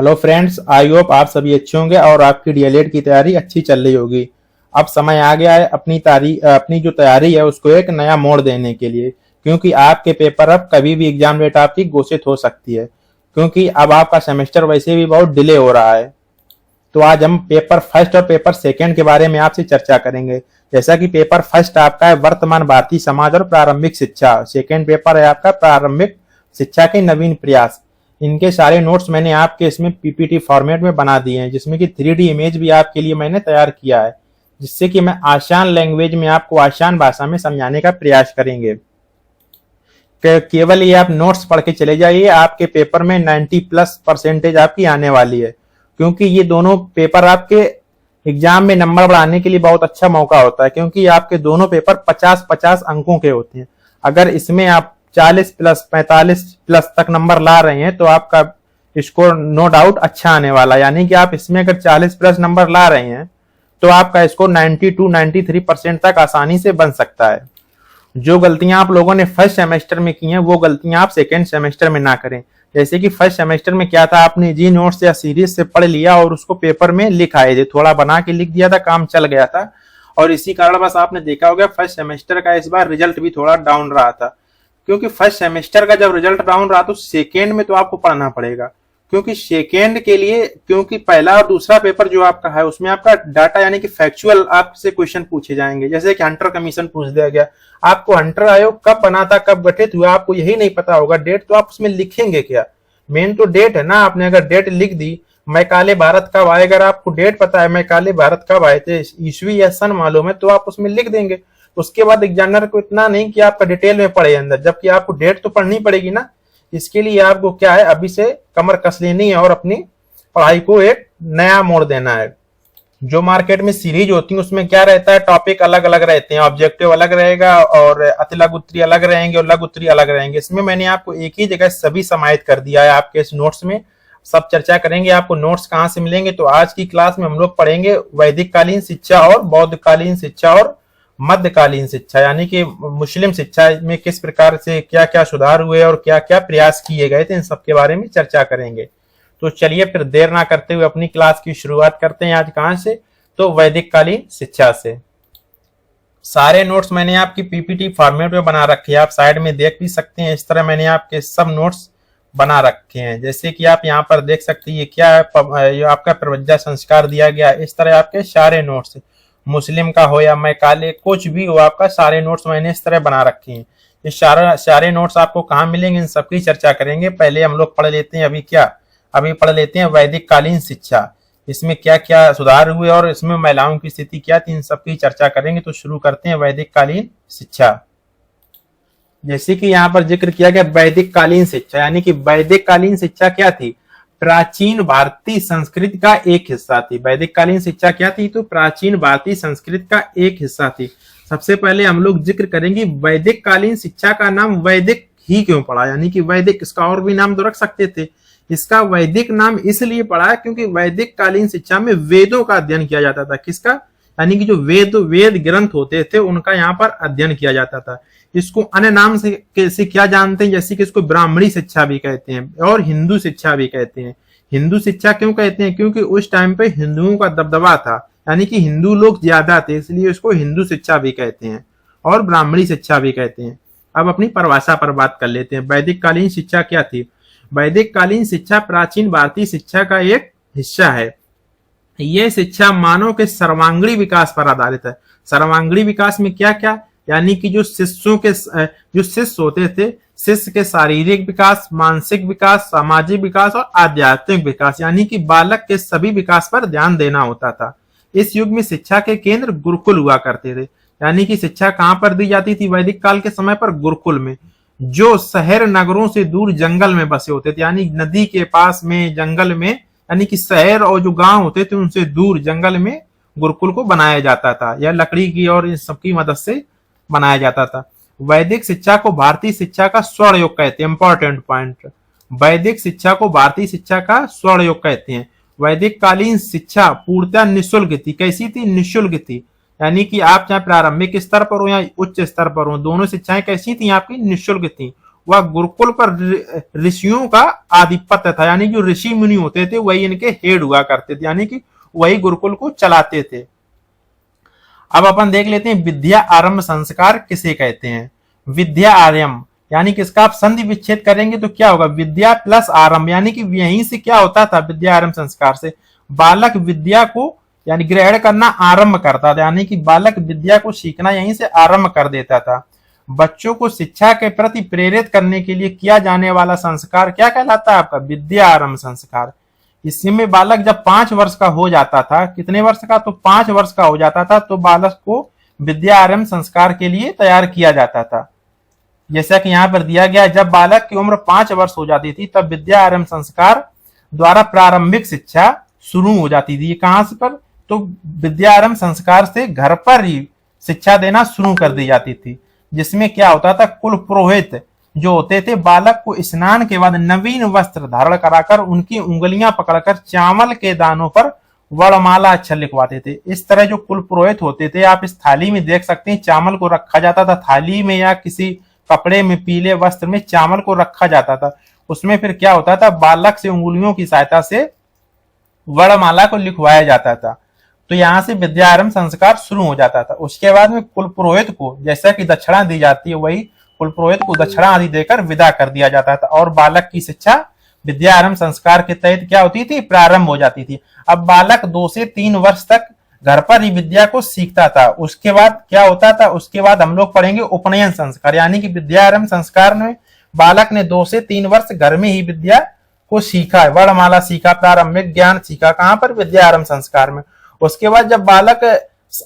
Hello friends, I hope आप सभी अच्छे होंगे और आपकी डीएलएड की तैयारी अच्छी चल रही होगी। अब समय आ गया है अपनी जो तैयारी है उसको एक नया मोड़ देने के लिए, क्योंकि आपके पेपर अब कभी भी एग्जाम डेट आपकी घोषित हो सकती है, क्योंकि अब आपका सेमेस्टर वैसे भी बहुत डिले हो रहा है। तो आज हम पेपर फर्स्ट और पेपर सेकंड के बारे में आपसे चर्चा करेंगे। जैसा कि पेपर फर्स्ट आपका है वर्तमान भारतीय समाज और प्रारंभिक शिक्षा, सेकंड पेपर है आपका प्रारंभिक शिक्षा के नवीन प्रयास। इनके सारे नोट्स मैंने आपके इसमें पीपीटी फॉर्मेट में बना दिए हैं, जिसमें कि 3D इमेज भी आपके लिए मैंने तैयार किया है, जिससे कि मैं आसान लैंग्वेज में आपको आसान भाषा में समझाने का प्रयास करेंगे। केवल ये आप नोट्स पढ़ के चले जाइए, आपके पेपर में 90+ % आपकी आने वाली है, क्योंकि ये दोनों पेपर आपके एग्जाम में नंबर बढ़ाने के लिए बहुत अच्छा मौका होता है, क्योंकि आपके दोनों पेपर 50-50 अंकों के होते हैं। अगर इसमें आप 40+ 45+ तक नंबर ला रहे हैं तो आपका स्कोर नो डाउट अच्छा आने वाला है। यानी कि आप इसमें अगर 40+ नंबर ला रहे हैं तो आपका स्कोर 92-93% तक आसानी से बन सकता है। जो गलतियां आप लोगों ने फर्स्ट सेमेस्टर में की हैं वो गलतियां आप सेकेंड सेमेस्टर में ना करें। जैसे कि फर्स्ट सेमेस्टर में क्या था, आपने जी नोट्स या सीरीज से पढ़ लिया और उसको पेपर में लिख आए थे, थोड़ा बना के लिख दिया था, काम चल गया था, और इसी कारण बस आपने देखा होगा फर्स्ट सेमेस्टर का इस बार रिजल्ट भी थोड़ा डाउन रहा था। क्योंकि फर्स्ट सेमेस्टर का जब रिजल्ट डाउन रहा तो सेकेंड में तो आपको पढ़ना पड़ेगा, क्योंकि सेकेंड के लिए, क्योंकि पहला और दूसरा पेपर जो आपका है उसमें आपका डाटा यानी कि फैक्चुअल आपसे क्वेश्चन पूछे जाएंगे। जैसे कि हंटर कमीशन पूछ दिया गया, आपको हंटर आयोग कब बना था, कब गठित हुआ, आपको यही नहीं पता होगा। डेट तो आप उसमें लिखेंगे क्या, मेन तो डेट है ना। आपने अगर डेट लिख दी, मैकाले भारत कब आए, अगर आपको डेट पता है मैकाले भारत कब आए थे, ईस्वी या सन मालूम है, तो आप उसमें लिख देंगे। उसके बाद एग्जामिनर को इतना नहीं कि आपका डिटेल में पढ़े अंदर, जबकि आपको डेट तो पढ़नी पड़ेगी ना। इसके लिए आपको क्या है, अभी से कमर कस लेनी है और अपनी पढ़ाई को एक नया मोड़ देना है। जो मार्केट में सीरीज होती है उसमें क्या रहता है, टॉपिक अलग अलग रहते हैं, ऑब्जेक्टिव अलग रहेगा और अति लघु उत्तरीय अलग रहेंगे और लघु उत्तरीय अलग रहेंगे। इसमें मैंने आपको एक ही जगह सभी समाहित कर दिया है आपके इस नोट्स में। सब चर्चा करेंगे। आपको नोट्स कहाँ से मिलेंगे, तो आज की क्लास में हम लोग पढ़ेंगे वैदिक कालीन शिक्षा और बौद्ध कालीन शिक्षा और मध्यकालीन शिक्षा, यानी कि मुस्लिम शिक्षा में किस प्रकार से क्या क्या सुधार हुए और क्या क्या प्रयास किए गए थे, इन सब के बारे में चर्चा करेंगे। तो चलिए फिर देर ना करते हुए अपनी क्लास की शुरुआत करते हैं। आज कहां से, तो वैदिक कालीन शिक्षा से। सारे नोट्स मैंने आपकी पीपीटी फॉर्मेट में बना रखे हैं, आप साइड में देख भी सकते हैं। इस तरह मैंने आपके सब नोट्स बना रखे हैं। जैसे कि आप यहाँ पर देख सकते हैं, ये क्या है, ये आपका प्रवज्जा संस्कार दिया गया। इस तरह आपके सारे नोट्स, मुस्लिम का हो या मैकाले, कुछ भी हो, आपका सारे नोट्स मैंने इस तरह बना रखे हैं। ये सारे नोट्स आपको कहाँ मिलेंगे, इन सबकी चर्चा करेंगे। पहले हम लोग पढ़ लेते हैं अभी पढ़ लेते हैं वैदिक कालीन शिक्षा। इसमें क्या क्या सुधार हुए और इसमें महिलाओं की स्थिति क्या थी, इन सबकी चर्चा करेंगे। तो शुरू करते हैं वैदिक कालीन शिक्षा। जैसे कि यहाँ पर जिक्र किया गया वैदिक कालीन शिक्षा, यानी कि वैदिक कालीन शिक्षा क्या थी, प्राचीन भारतीय संस्कृति का एक हिस्सा थी। वैदिक कालीन शिक्षा क्या थी, तो प्राचीन भारतीय संस्कृति का एक हिस्सा थी। सबसे पहले हम लोग जिक्र करेंगे वैदिक कालीन शिक्षा का नाम वैदिक ही क्यों पड़ा, यानी कि वैदिक, इसका और भी नाम तो रख सकते थे। इसका वैदिक नाम इसलिए पड़ा क्योंकि वैदिक कालीन शिक्षा में वेदों का अध्ययन किया जाता था। किसका, यानी कि जो वेद ग्रंथ होते थे उनका यहाँ पर अध्ययन किया जाता था। इसको अन्य नाम से क्या जानते हैं, जैसे कि इसको ब्राह्मणी शिक्षा भी कहते हैं और हिंदू शिक्षा भी कहते हैं। हिंदू शिक्षा क्यों कहते हैं, क्योंकि उस टाइम पे हिंदुओं का दबदबा था, यानी कि हिंदू लोग ज्यादा थे, इसलिए इसको हिंदू शिक्षा भी कहते हैं और ब्राह्मणी शिक्षा भी कहते हैं। अब अपनी परिभाषा पर बात कर लेते हैं। वैदिक कालीन शिक्षा क्या थी। वैदिक कालीन शिक्षा प्राचीन भारतीय शिक्षा का एक हिस्सा है। यह शिक्षा मानव के सर्वांगीण विकास पर आधारित है। सर्वांगीण विकास में क्या क्या, यानी कि जो शिष्य होते थे, शिष्य के शारीरिक विकास, मानसिक विकास, सामाजिक विकास और आध्यात्मिक विकास, यानी कि बालक के सभी विकास पर ध्यान देना होता था। इस युग में शिक्षा के केंद्र गुरुकुल हुआ करते थे, यानी कि शिक्षा कहां पर दी जाती थी वैदिक काल के समय पर, गुरुकुल में, जो शहर नगरों से दूर जंगल में बसे होते थे, यानी नदी के पास में जंगल में, यानी कि शहर और जो गांव होते थे उनसे दूर जंगल में गुरुकुल को बनाया जाता था, या लकड़ी की और इन सबकी मदद से बनाया जाता था। वैदिक शिक्षा को भारतीय शिक्षा का स्वर्ण युग कहते हैं। इंपॉर्टेंट पॉइंट, वैदिक शिक्षा को भारतीय शिक्षा का स्वर्ण युग कहते हैं। वैदिक कालीन शिक्षा पूर्णतः निःशुल्क थी। कैसी थी, निःशुल्क थी, यानी कि आप चाहे प्रारंभिक स्तर पर हो या उच्च स्तर पर हो, दोनों शिक्षाएं कैसी थी आपकी, निःशुल्क थी। वह गुरुकुल पर ऋषियों का आधिपत्य था, यानी जो ऋषि मुनि होते थे वही इनके हेड हुआ करते थे, यानी कि वही गुरुकुल को चलाते थे। अब अपन देख लेते हैं विद्या आरंभ संस्कार किसे कहते हैं। विद्या आरंभ यानी कि इसका आप संधि विच्छेद करेंगे तो क्या होगा, विद्या प्लस आरंभ, यानी कि यहीं से क्या होता था, विद्या आरंभ संस्कार से बालक विद्या को यानी ग्रहण करना आरंभ करता था, यानी कि बालक विद्या को सीखना यहीं से आरंभ कर देता था। बच्चों को शिक्षा के प्रति प्रेरित करने के लिए किया जाने वाला संस्कार क्या कहलाता है आपका, विद्या आरंभ संस्कार। इसमें बालक जब 5 वर्ष का हो जाता था, कितने वर्ष का, तो 5 वर्ष का हो जाता था, तो बालक को विद्या आरंभ संस्कार के लिए तैयार किया जाता था। जैसा कि यहाँ पर दिया गया, जब बालक की उम्र 5 वर्ष हो जाती थी तब विद्या आरंभ संस्कार द्वारा प्रारंभिक शिक्षा शुरू हो जाती थी। ये कहां से पर, तो विद्या आरंभ संस्कार से घर पर ही शिक्षा देना शुरू कर दी जाती थी, जिसमें क्या होता था, कुल पुरोहित जो होते थे बालक को स्नान के बाद नवीन वस्त्र धारण कराकर उनकी उंगलियां पकड़कर चावल के दानों पर वरमाला अक्षर लिखवाते थे। इस तरह जो कुल पुरोहित होते थे, आप इस थाली में देख सकते हैं, चावल को रखा जाता था थाली में या किसी कपड़े में, पीले वस्त्र में चावल को रखा जाता था। उसमें फिर क्या होता था, बालक से उंगलियों की सहायता से वरमाला को लिखवाया जाता था। तो यहाँ से विद्या आरंभ संस्कार शुरू हो जाता था। उसके बाद में कुल पुरोहित को जैसा कि दक्षिणा दी जाती है, वही कुल पुरोहित को दक्षिणा आदि देकर विदा कर दिया जाता था और बालक की शिक्षा विद्या आरंभ संस्कार के तहत क्या होती थी, प्रारंभ हो जाती थी। अब बालक 2 से 3 वर्ष तक घर पर ही विद्या को सीखता था। उसके बाद क्या होता था, उसके बाद हम लोग पढ़ेंगे उपनयन संस्कार, यानी कि विद्या आरंभ संस्कार में बालक ने 2 से 3 वर्ष घर में ही विद्या को सीखा है, वर्णमाला सीखा, प्रारंभिक ज्ञान सीखा, कहां पर, विद्या आरंभ संस्कार में। उसके बाद जब बालक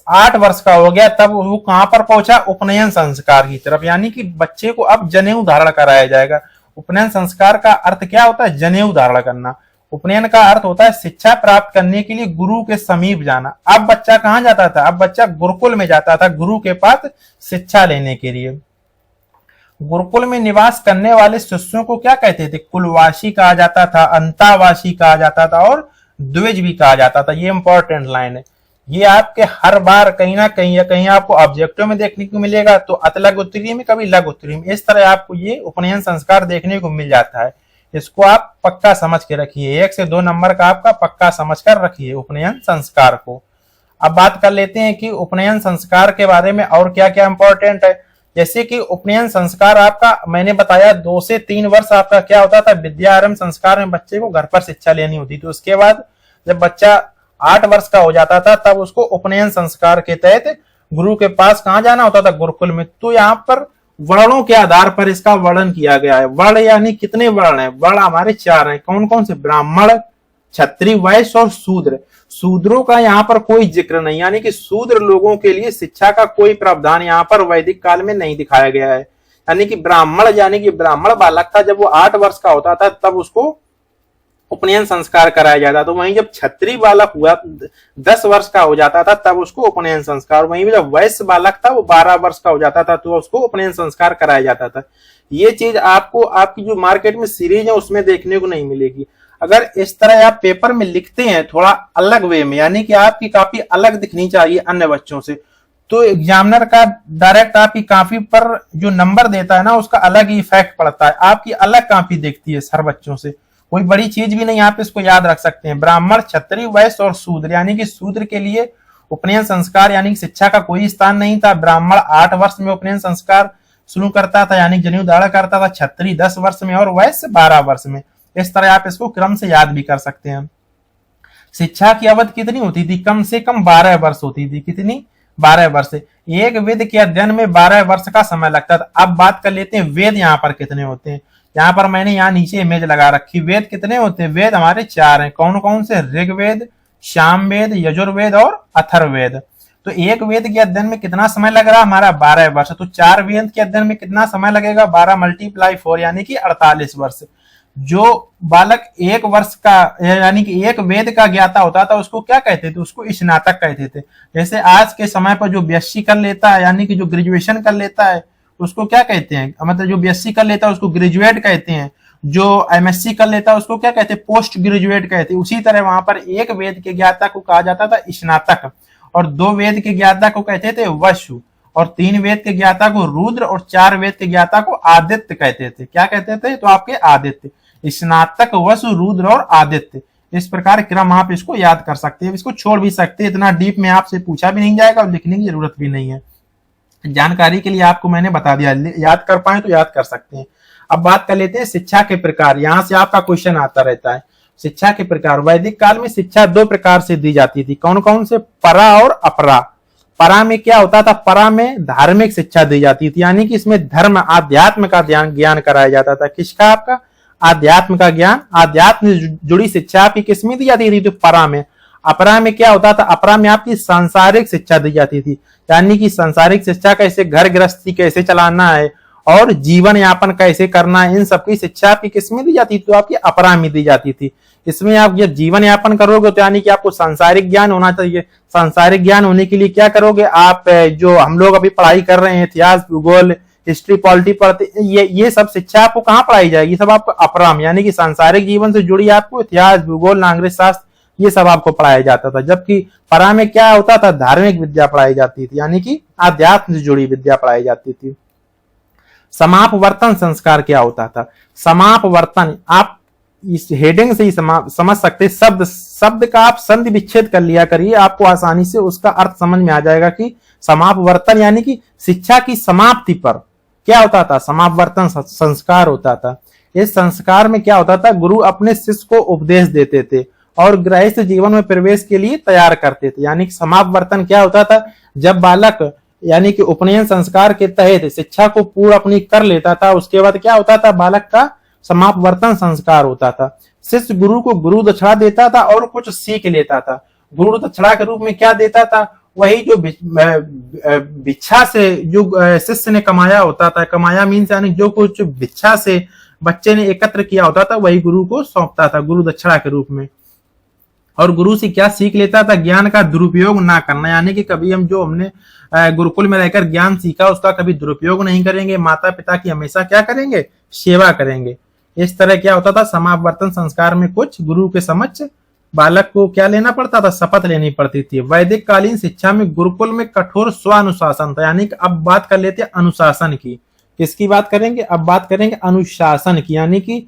8 वर्ष का हो गया तब वो कहां पर पहुंचा, उपनयन संस्कार की तरफ, यानी कि बच्चे को अब जनेऊ धारण कराया जाएगा। उपनयन संस्कार का अर्थ क्या होता है, जनेऊ धारण करना। उपनयन का अर्थ होता है शिक्षा प्राप्त करने के लिए गुरु के समीप जाना। अब बच्चा कहां जाता था, अब बच्चा गुरुकुल में जाता था गुरु के पास शिक्षा लेने के लिए। गुरुकुल में निवास करने वाले शिष्यों को क्या कहते थे, कुलवासी कहा जाता था, अंतावासी कहा जाता था और द्विज भी कहा जाता था। ये इंपॉर्टेंट लाइन है, ये आपके हर बार कहीं ना कहीं या कहीं आपको ऑब्जेक्टिव में देखने को मिलेगा, तो अतलग उत्तरीय में, कभी लघु उत्तरीय में, इस तरह आपको ये उपनयन संस्कार देखने को मिल जाता है। इसको आप पक्का समझ के रखिए, 1 से 2 नंबर का आपका पक्का समझ कर रखिए उपनयन संस्कार को। अब बात कर लेते हैं कि उपनयन संस्कार के बारे में और क्या क्या इंपॉर्टेंट है। जैसे कि उपनयन संस्कार आपका मैंने बताया 2 से 3 वर्ष आपका क्या होता था, विद्या आरंभ संस्कार में बच्चे को घर पर शिक्षा लेनी होती थी। उसके बाद जब बच्चा 8 वर्ष का हो जाता था तब उसको उपनयन संस्कार के तहत गुरु के पास कहां जाना होता था, गुरुकुल में। तो यहाँ पर वर्णों के आधार पर इसका वर्णन किया गया है। वर्ण यानी कितने वर्ण है, वर्ण हमारे 4 हैं। कौन कौन से, ब्राह्मण, क्षत्रिय, वैश्य और शूद्र। शूद्रों का यहाँ पर कोई जिक्र नहीं, यानी कि शूद्र लोगों के लिए शिक्षा का कोई प्रावधान यहाँ पर वैदिक काल में नहीं दिखाया गया है। यानी कि ब्राह्मण, यानी कि ब्राह्मण बालक था जब वो 8 वर्ष का होता था तब उसको उपनयन संस्कार कराया जाता। तो वहीं जब क्षत्रिय बालक हुआ 10 वर्ष का हो जाता था तब उसको उपनयन संस्कार, वहीं जब वैश्य बालक था वो 12 वर्ष का हो जाता था तो उसको उपनयन संस्कार कराया जाता था। ये चीज आपको आपकी जो मार्केट में सीरीज है उसमें देखने को नहीं मिलेगी। अगर इस तरह आप पेपर में लिखते हैं थोड़ा अलग वे में, यानी कि आपकी कॉपी अलग दिखनी चाहिए अन्य बच्चों से, तो एग्जामिनर का डायरेक्ट आपकी कॉपी पर जो नंबर देता है ना उसका अलग ही इफेक्ट पड़ता है। आपकी अलग कॉपी देखती है हर बच्चों से, कोई बड़ी चीज भी नहीं, आप इसको याद रख सकते हैं। ब्राह्मण, क्षत्रिय, वैश्य और शूद्र, यानी कि शूद्र के लिए उपनयन संस्कार यानी कि शिक्षा का कोई स्थान नहीं था। ब्राह्मण 8 वर्ष में उपनयन संस्कार शुरू करता था यानी जनेऊ धारण करता था, क्षत्रिय 10 वर्ष में और वैश्य 12 वर्ष में। इस तरह आप इसको क्रम से याद भी कर सकते हैं। शिक्षा की अवधि कितनी होती थी, कम से कम 12 वर्ष होती थी। कितनी, 12 वर्ष। एक वेद के अध्ययन में 12 वर्ष का समय लगता था। अब बात कर लेते हैं वेद यहाँ पर कितने होते हैं। यहाँ पर मैंने यहाँ नीचे इमेज लगा रखी, वेद कितने होते हैं। वेद हमारे 4 हैं। कौन कौन से, ऋग्वेद, सामवेद, यजुर्वेद और अथर्ववेद। तो एक वेद के अध्ययन में कितना समय लग रहा है हमारा, 12 वर्ष। तो 4 वेद के अध्ययन में कितना समय लगेगा, 12 × 4 यानी कि 48 वर्ष। जो बालक 1 वर्ष का यानी कि एक वेद का ज्ञाता होता था उसको क्या कहते थे, उसको स्नातक कहते थे। जैसे आज के समय पर जो बीएससी कर लेता है यानी कि जो ग्रेजुएशन कर लेता है उसको क्या कहते हैं, मतलब जो बीएससी कर लेता है उसको ग्रेजुएट कहते हैं। जो एमएससी कर लेता है उसको क्या कहते हैं, पोस्ट ग्रेजुएट कहते हैं। उसी तरह वहां पर एक वेद के ज्ञाता को कहा जाता था स्नातक और 2 वेद के ज्ञाता को कहते थे वसु और 3 वेद के ज्ञाता को रुद्र और 4 वेद के ज्ञाता को आदित्य कहते थे। क्या कहते थे? तो आपके आदित्य, स्नातक, वसु, रुद्र और आदित्य। इस प्रकार क्रम आप इसको याद कर सकते हैं, इसको छोड़ भी सकते हैं, इतना डीप में आपसे पूछा भी नहीं जाएगा और लिखने की जरूरत भी नहीं है। जानकारी के लिए आपको मैंने बता दिया, याद कर पाए तो याद कर सकते हैं। अब बात कर लेते हैं शिक्षा के प्रकार। यहां से आपका क्वेश्चन आता रहता है। शिक्षा के प्रकार, वैदिक काल में शिक्षा 2 प्रकार से दी जाती थी। कौन कौन से? परा और अपरा। परा में क्या होता था? परा में धार्मिक शिक्षा दी जाती थी, यानी कि इसमें धर्म, आध्यात्म का ज्ञान कराया जाता था। किसका? आपका आध्यात्म का ज्ञान, आध्यात्म से जुड़ी शिक्षा आपकी किसमें दी जाती थी? तो परा में। अपरा में क्या होता था? अपरा में आपकी सांसारिक शिक्षा दी जाती थी, यानी कि सांसारिक शिक्षा, कैसे घर गृहस्थी कैसे चलाना है और जीवन यापन कैसे करना है, इन सबकी शिक्षा आपकी किसमें दी जाती थी? तो आपकी अपरा में दी जाती थी। इसमें आप जब जीवन यापन करोगे तो यानी कि आपको सांसारिक ज्ञान होना चाहिए। सांसारिक ज्ञान होने के लिए क्या करोगे आप? जो हम लोग अभी पढ़ाई कर रहे हैं, इतिहास, भूगोल, हिस्ट्री, पॉलिटी पढ़ते, ये सब शिक्षा आपको कहाँ पढ़ाई जाएगी? सब आपको अपरा में, यानी कि सांसारिक जीवन से जुड़ी आपको इतिहास, भूगोल, नागरिक शास्त्र, ये सब आपको पढ़ाया जाता था। जबकि परा में क्या होता था? धार्मिक विद्या पढ़ाई जाती थी, यानी कि आध्यात्म से जुड़ी विद्या पढ़ाई जाती थी। समापवर्तन संस्कार क्या होता था? समापवर्तन आप इस हेडिंग से ही समझ सकते। शब्द का आप संधि विच्छेद कर लिया करिए, आपको आसानी से उसका अर्थ समझ में आ जाएगा कि समापवर्तन यानी कि शिक्षा की समाप्ति पर क्या होता था? समापवर्तन संस्कार होता था। इस संस्कार में क्या होता था? गुरु अपने शिष्य को उपदेश देते थे और गृहस्थ जीवन में प्रवेश के लिए तैयार करते थे। यानी कि समापवर्तन क्या होता था? जब बालक यानी कि उपनयन संस्कार के तहत शिक्षा को पूर्ण अपनी कर लेता था, उसके बाद क्या होता था? बालक का समापवर्तन संस्कार होता था। शिष्य गुरु को गुरु दक्षिणा देता था और कुछ सीख लेता था। गुरु दक्षिणा के रूप में क्या देता था? वही जो भिक्षा से जो शिष्य ने कमाया होता था, कमाया मीन्स यानी जो कुछ भिक्षा से बच्चे ने एकत्र किया होता था, वही गुरु को सौंपता था गुरु दक्षिणा के रूप में। और गुरु से क्या सीख लेता था? ज्ञान का दुरुपयोग ना करना, यानी कि कभी हमने गुरुकुल में रहकर ज्ञान सीखा उसका कभी दुरुपयोग नहीं करेंगे। माता पिता की हमेशा क्या करेंगे? सेवा करेंगे। इस तरह क्या होता था? समापवर्तन संस्कार में कुछ गुरु के समक्ष बालक को क्या लेना पड़ता था? शपथ लेनी पड़ती थी। वैदिक कालीन शिक्षा में गुरुकुल में कठोर स्वानुशासन था, यानी कि अब बात कर लेते हैं अनुशासन की। किसकी बात करेंगे? अब बात करेंगे अनुशासन की, यानी कि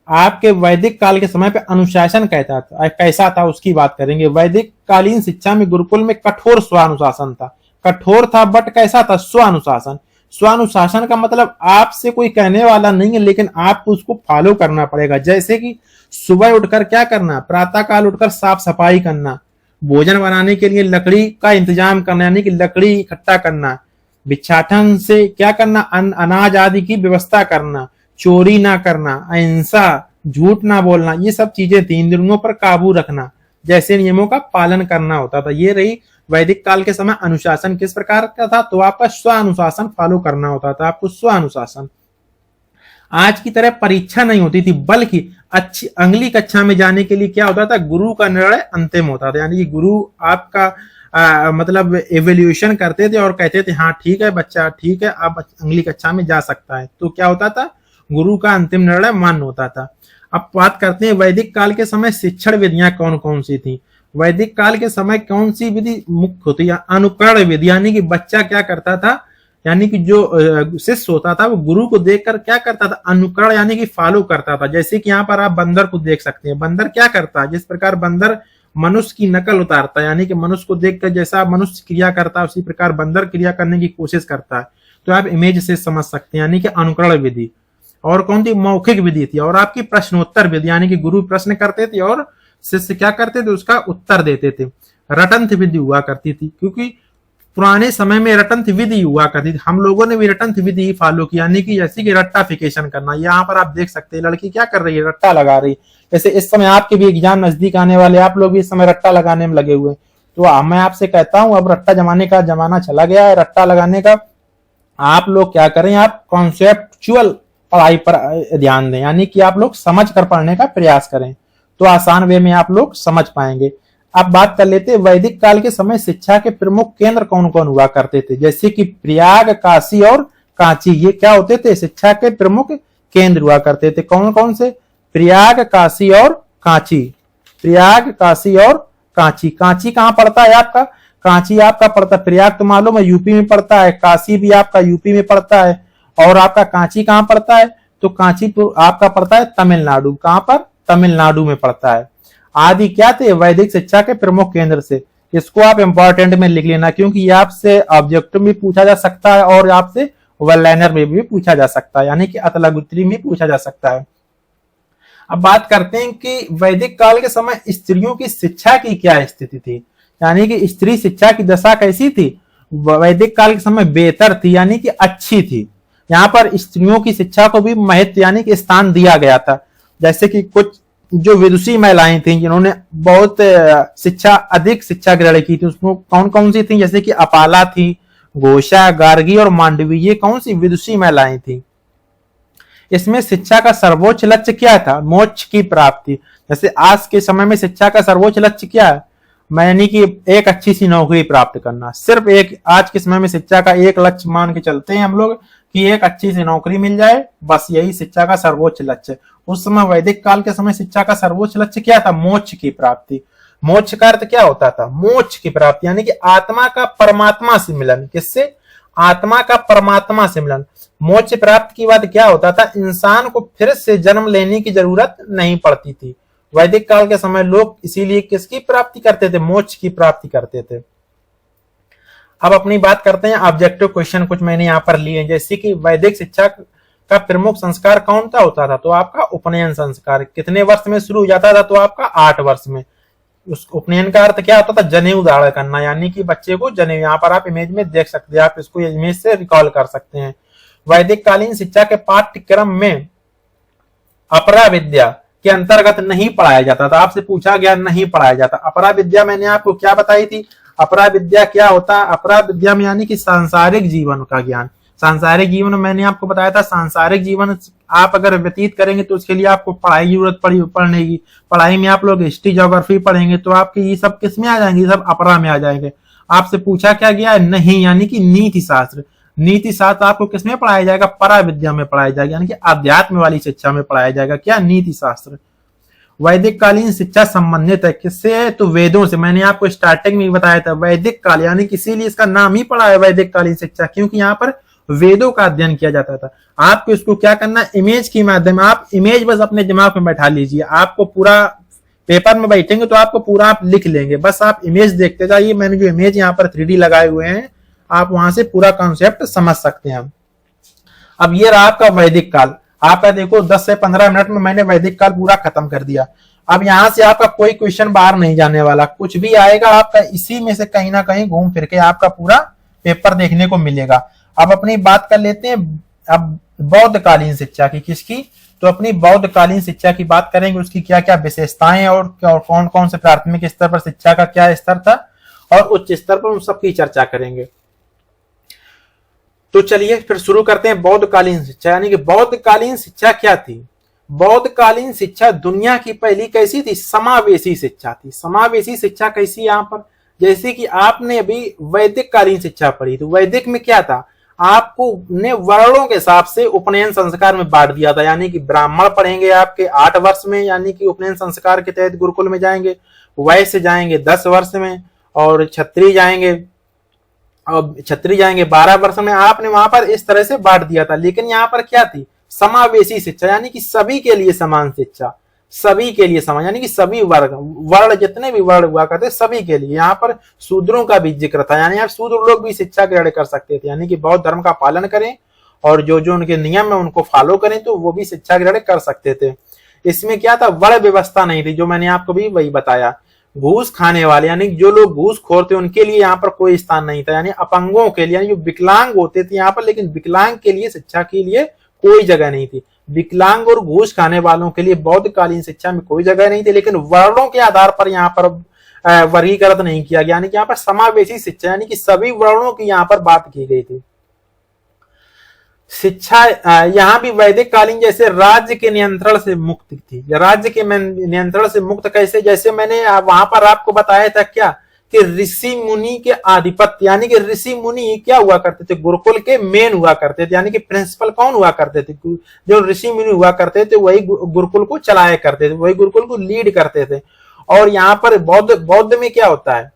आपके वैदिक काल के समय पे अनुशासन कैसा था उसकी बात करेंगे। वैदिक कालीन शिक्षा में गुरुकुल में कठोर स्वानुशासन था। कठोर था बट कैसा था? स्वानुशासन। स्वानुशासन का मतलब आपसे कोई कहने वाला नहीं है, लेकिन आपको उसको फॉलो करना पड़ेगा। जैसे कि सुबह उठकर क्या करना? प्रातः काल उठकर साफ सफाई करना, भोजन बनाने के लिए लकड़ी का इंतजाम करना, यानी कि लकड़ी इकट्ठा करना, भिक्षाटन से क्या करना? अनाज आदि की व्यवस्था करना, चोरी ना करना, अहिंसा, झूठ ना बोलना, ये सब चीजें थी। इंद्रियों पर काबू रखना, जैसे नियमों का पालन करना होता था। ये रही वैदिक काल के समय अनुशासन। किस प्रकार का था? तो आपका स्व अनुशासन फॉलो करना होता था, आपको स्व अनुशासन। आज की तरह परीक्षा नहीं होती थी, बल्कि अच्छी अगली कक्षा में जाने के लिए क्या होता था? गुरु का निर्णय अंतिम होता था, यानी कि गुरु आपका मतलब एवेल्यूएशन करते थे और कहते थे हाँ ठीक है बच्चा, ठीक है अब अगली कक्षा में जा सकता है। तो क्या होता था? गुरु का अंतिम निर्णय मान्य होता था। अब बात करते हैं वैदिक काल के समय शिक्षण विधियां कौन कौन सी थी। वैदिक काल के समय कौन सी विधि मुख्य होती है? अनुकरण विधि, यानी कि बच्चा क्या करता था? यानी कि जो शिष्य होता था वो गुरु को देखकर क्या करता था? अनुकरण यानी कि फॉलो करता था। जैसे कि यहाँ पर आप बंदर को देख सकते हैं। बंदर क्या करता है? जिस प्रकार बंदर मनुष्य की नकल उतारता है, यानी कि मनुष्य को देखकर जैसा मनुष्य क्रिया करता है उसी प्रकार बंदर क्रिया करने की कोशिश करता है। तो आप इमेज से समझ सकते हैं, यानी कि अनुकरण विधि। और कौन थी? मौखिक विधि थी। और आपकी प्रश्नोत्तर विधि, यानी कि गुरु प्रश्न करते थे और शिष्य क्या करते थे? उसका उत्तर देते थे। रटंत विधि हुआ करती थी, क्योंकि पुराने समय में रटंत विधि हुआ करती थी। हम लोगों ने भी रटंत विधि ही फॉलो की, यानी कि जैसे कि रट्टाफिकेशन करना। यहाँ पर आप देख सकते हैं लड़की क्या कर रही है? रट्टा लगा रही है। जैसे इस समय आपके भी एग्जाम नजदीक आने वाले, आप लोग भी इस समय रट्टा लगाने में लगे हुए। तो मैं आपसे कहता हूं अब रट्टा जमाने का जमाना चला गया है, रट्टा लगाने का। आप लोग क्या करें? आप कॉन्सेप्चुअल पढ़ाई पर ध्यान दें, यानी कि आप लोग समझ कर पढ़ने का प्रयास करें, तो आसान वे में आप लोग समझ पाएंगे। अब बात कर लेते हैं वैदिक काल के समय शिक्षा के प्रमुख केंद्र कौन कौन हुआ करते थे। जैसे कि प्रयाग, काशी और कांची, ये क्या होते थे? शिक्षा के प्रमुख केंद्र हुआ करते थे। कौन कौन से? प्रयाग, काशी और कांची। प्रयाग, काशी और कांची। कांची कहाँ पड़ता है आपका? कांची आपका पड़ता है, प्रयाग तो मालूम है यूपी में पड़ता है, काशी भी आपका यूपी में पड़ता है, और आपका कांची कहाँ पड़ता है, तो कांची आपका पड़ता है तमिलनाडु। कहाँ पर, तमिलनाडु में पड़ता है। आदि क्या थे, वैदिक शिक्षा के प्रमुख केंद्र से। इसको आप इंपॉर्टेंट में लिख लेना, क्योंकि ये आपसे ऑब्जेक्टिव में पूछा जा सकता है और आपसे वन लाइनर में भी पूछा जा सकता है, यानी कि अतलागुत्री में पूछा जा सकता है। अब बात करते हैं कि वैदिक काल के समय स्त्रियों की शिक्षा की क्या स्थिति थी, यानी कि स्त्री शिक्षा की दशा कैसी थी। वैदिक काल के समय बेहतर थी, यानी कि अच्छी थी। यहाँ पर स्त्रियों की शिक्षा को भी महत्व यानी कि स्थान दिया गया था। जैसे कि कुछ जो विदुषी महिलाएं थी जिन्होंने बहुत शिक्षा अधिक शिक्षा ग्रहण की थी, उसमें कौन कौन सी थी, जैसे कि अपाला थी, घोषा, गार्गी और मांडवी, ये कौन सी विदुषी महिलाएं थी। इसमें शिक्षा का सर्वोच्च लक्ष्य क्या था, मोक्ष की प्राप्ति। जैसे आज के समय में शिक्षा का सर्वोच्च लक्ष्य क्या है, यानी कि एक अच्छी सी नौकरी प्राप्त करना। सिर्फ एक, आज के समय में शिक्षा का एक लक्ष्य मान के चलते हैं हम लोग कि एक अच्छी सी नौकरी मिल जाए, बस यही शिक्षा का सर्वोच्च लक्ष्य। उस समय वैदिक काल के समय शिक्षा का सर्वोच्च लक्ष्य क्या था, मोक्ष की प्राप्ति। मोक्ष का अर्थ क्या होता था, मोक्ष की प्राप्ति, यानी कि आत्मा का परमात्मा से मिलन। किससे, आत्मा का परमात्मा से मिलन। मोक्ष प्राप्त की बात क्या होता था, इंसान को फिर से जन्म लेने की जरूरत नहीं पड़ती थी। वैदिक काल के समय लोग इसीलिए किसकी प्राप्ति करते थे, मोक्ष की प्राप्ति करते थे। अब अपनी बात करते हैं ऑब्जेक्टिव क्वेश्चन, कुछ मैंने यहाँ पर लिए, जैसे कि वैदिक शिक्षा का प्रमुख संस्कार कौन सा होता था, तो आपका उपनयन संस्कार। कितने वर्ष में शुरू हो जाता था, तो आपका 8 वर्ष में। उस उपनयन का अर्थ क्या होता था, जनेऊ धारण करना, यानी कि बच्चे को जनेऊ। यहाँ पर आप इमेज में देख सकते हैं, आप इसको इमेज से रिकॉल कर सकते हैं। वैदिक कालीन शिक्षा के पाठ्यक्रम में अपरा विद्या के अंतर्गत नहीं पढ़ाया जाता था। आपसे पूछा गया, नहीं पढ़ाया जाता। अपरा विद्या मैंने आपको क्या बताई थी, अपरा विद्या क्या होता है, अपरा विद्या में यानी कि सांसारिक जीवन का ज्ञान। सांसारिक जीवन मैंने आपको बताया था, सांसारिक जीवन आप अगर व्यतीत करेंगे तो उसके लिए आपको पढ़ाई की जरूरत पड़ने की। पढ़ाई में आप लोग हिस्ट्री, ज्योग्राफी पढ़ेंगे तो आपके ये सब किस में आ जाएंगे, सब अपरा में आ जाएंगे। आपसे पूछा क्या गया है, नहीं, यानी कि नीति शास्त्र। नीति शास्त्र आपको किसमें पढ़ाया जाएगा, परा विद्या में पढ़ाया जाएगा, यानी कि अध्यात्म वाली शिक्षा में पढ़ाया जाएगा। क्या, नीति शास्त्र। वैदिक कालीन शिक्षा संबंधित है किससे है, तो वेदों से। मैंने आपको स्टार्टिंग में बताया था वैदिक काल, यानी कि इसीलिए इसका नाम ही पड़ा है वैदिक कालीन शिक्षा, क्योंकि यहाँ पर वेदों का अध्ययन किया जाता था। आपको इसको क्या करना, इमेज के माध्यम, आप इमेज बस अपने दिमाग में बैठा लीजिए। आपको पूरा पेपर में बैठेंगे तो आपको पूरा आप लिख लेंगे, बस आप इमेज देखते जाइए। मैंने जो इमेज यहाँ पर 3D लगाए हुए हैं, आप वहां से पूरा कॉन्सेप्ट समझ सकते हैं। अब ये रहा आपका वैदिक काल। आपका देखो 10 से 15 मिनट में मैंने वैदिक काल पूरा खत्म कर दिया। अब यहां से आपका कोई क्वेश्चन बाहर नहीं जाने वाला, कुछ भी आएगा आपका इसी में से कहीं ना कहीं घूम फिर के आपका पूरा पेपर देखने को मिलेगा। अब अपनी बात कर लेते हैं अब बौद्धकालीन शिक्षा की। किसकी, तो अपनी बौद्धकालीन शिक्षा की बात करेंगे, उसकी क्या क्या विशेषताएं और कौन कौन से प्राथमिक स्तर पर शिक्षा का क्या स्तर था और उच्च स्तर पर उन सबकी चर्चा करेंगे। तो चलिए फिर शुरू करते हैं बौद्धकालीन शिक्षा, यानी कि बौद्धकालीन शिक्षा क्या थी। बौद्धकालीन शिक्षा दुनिया की पहली कैसी थी, समावेशी शिक्षा थी। समावेशी शिक्षा कैसी, यहाँ पर जैसे कि आपने अभी वैदिक कालीन शिक्षा पढ़ी, तो वैदिक में क्या था, आपको ने वर्णों के हिसाब से उपनयन संस्कार में बांट दिया था। यानी कि ब्राह्मण पढ़ेंगे आपके 8 वर्ष में, यानी कि उपनयन संस्कार के तहत गुरुकुल में जाएंगे। वैश्य जाएंगे 10 वर्ष में, और क्षत्रिय जाएंगे 12 वर्ष में। आपने वहां पर इस तरह से बांट दिया था। लेकिन यहाँ पर क्या थी, समावेशी शिक्षा, यानी कि सभी के लिए समान शिक्षा, सभी के लिए समान, यानी कि सभी वर्ग, वर्ण जितने भी वर्ण हुआ करते सभी के लिए। यहाँ पर शूद्रों का भी जिक्र था, यानी आप शूद्र लोग भी शिक्षा ग्रहण कर सकते थे, यानी कि बौद्ध धर्म का पालन करें और जो जो उनके नियम है उनको फॉलो करें तो वो भी शिक्षा ग्रहण कर सकते थे। इसमें क्या था, वर्ण व्यवस्था नहीं थी, जो मैंने आपको भी वही बताया। घूस खाने वाले, यानी जो लोग घूस खोर थे उनके लिए यहाँ पर कोई स्थान नहीं था, यानी अपंगों के लिए, यानी जो विकलांग होते थे यहाँ पर, लेकिन विकलांग के लिए शिक्षा के लिए कोई जगह नहीं थी। विकलांग और घूस खाने वालों के लिए बौद्धकालीन शिक्षा में कोई जगह नहीं थी। लेकिन वर्णों के आधार पर यहाँ पर वर्गीकृत नहीं किया गया, यानी कि यहाँ पर समावेशी शिक्षा, यानी कि सभी वर्णों की यहाँ पर बात की गई थी। शिक्षा यहाँ भी वैदिक कालीन जैसे राज्य के नियंत्रण से मुक्त थी। राज्य के नियंत्रण से मुक्त कैसे, जैसे मैंने वहां पर आपको बताया था क्या, कि ऋषि मुनि के आधिपत्य, यानी कि ऋषि मुनि क्या हुआ करते थे, गुरुकुल के मेन हुआ करते थे, यानी कि प्रिंसिपल कौन हुआ करते थे, जो ऋषि मुनि हुआ करते थे वही गुरुकुल को चलाया करते थे, वही गुरुकुल को लीड करते थे। और यहाँ पर बौद्ध में क्या होता है,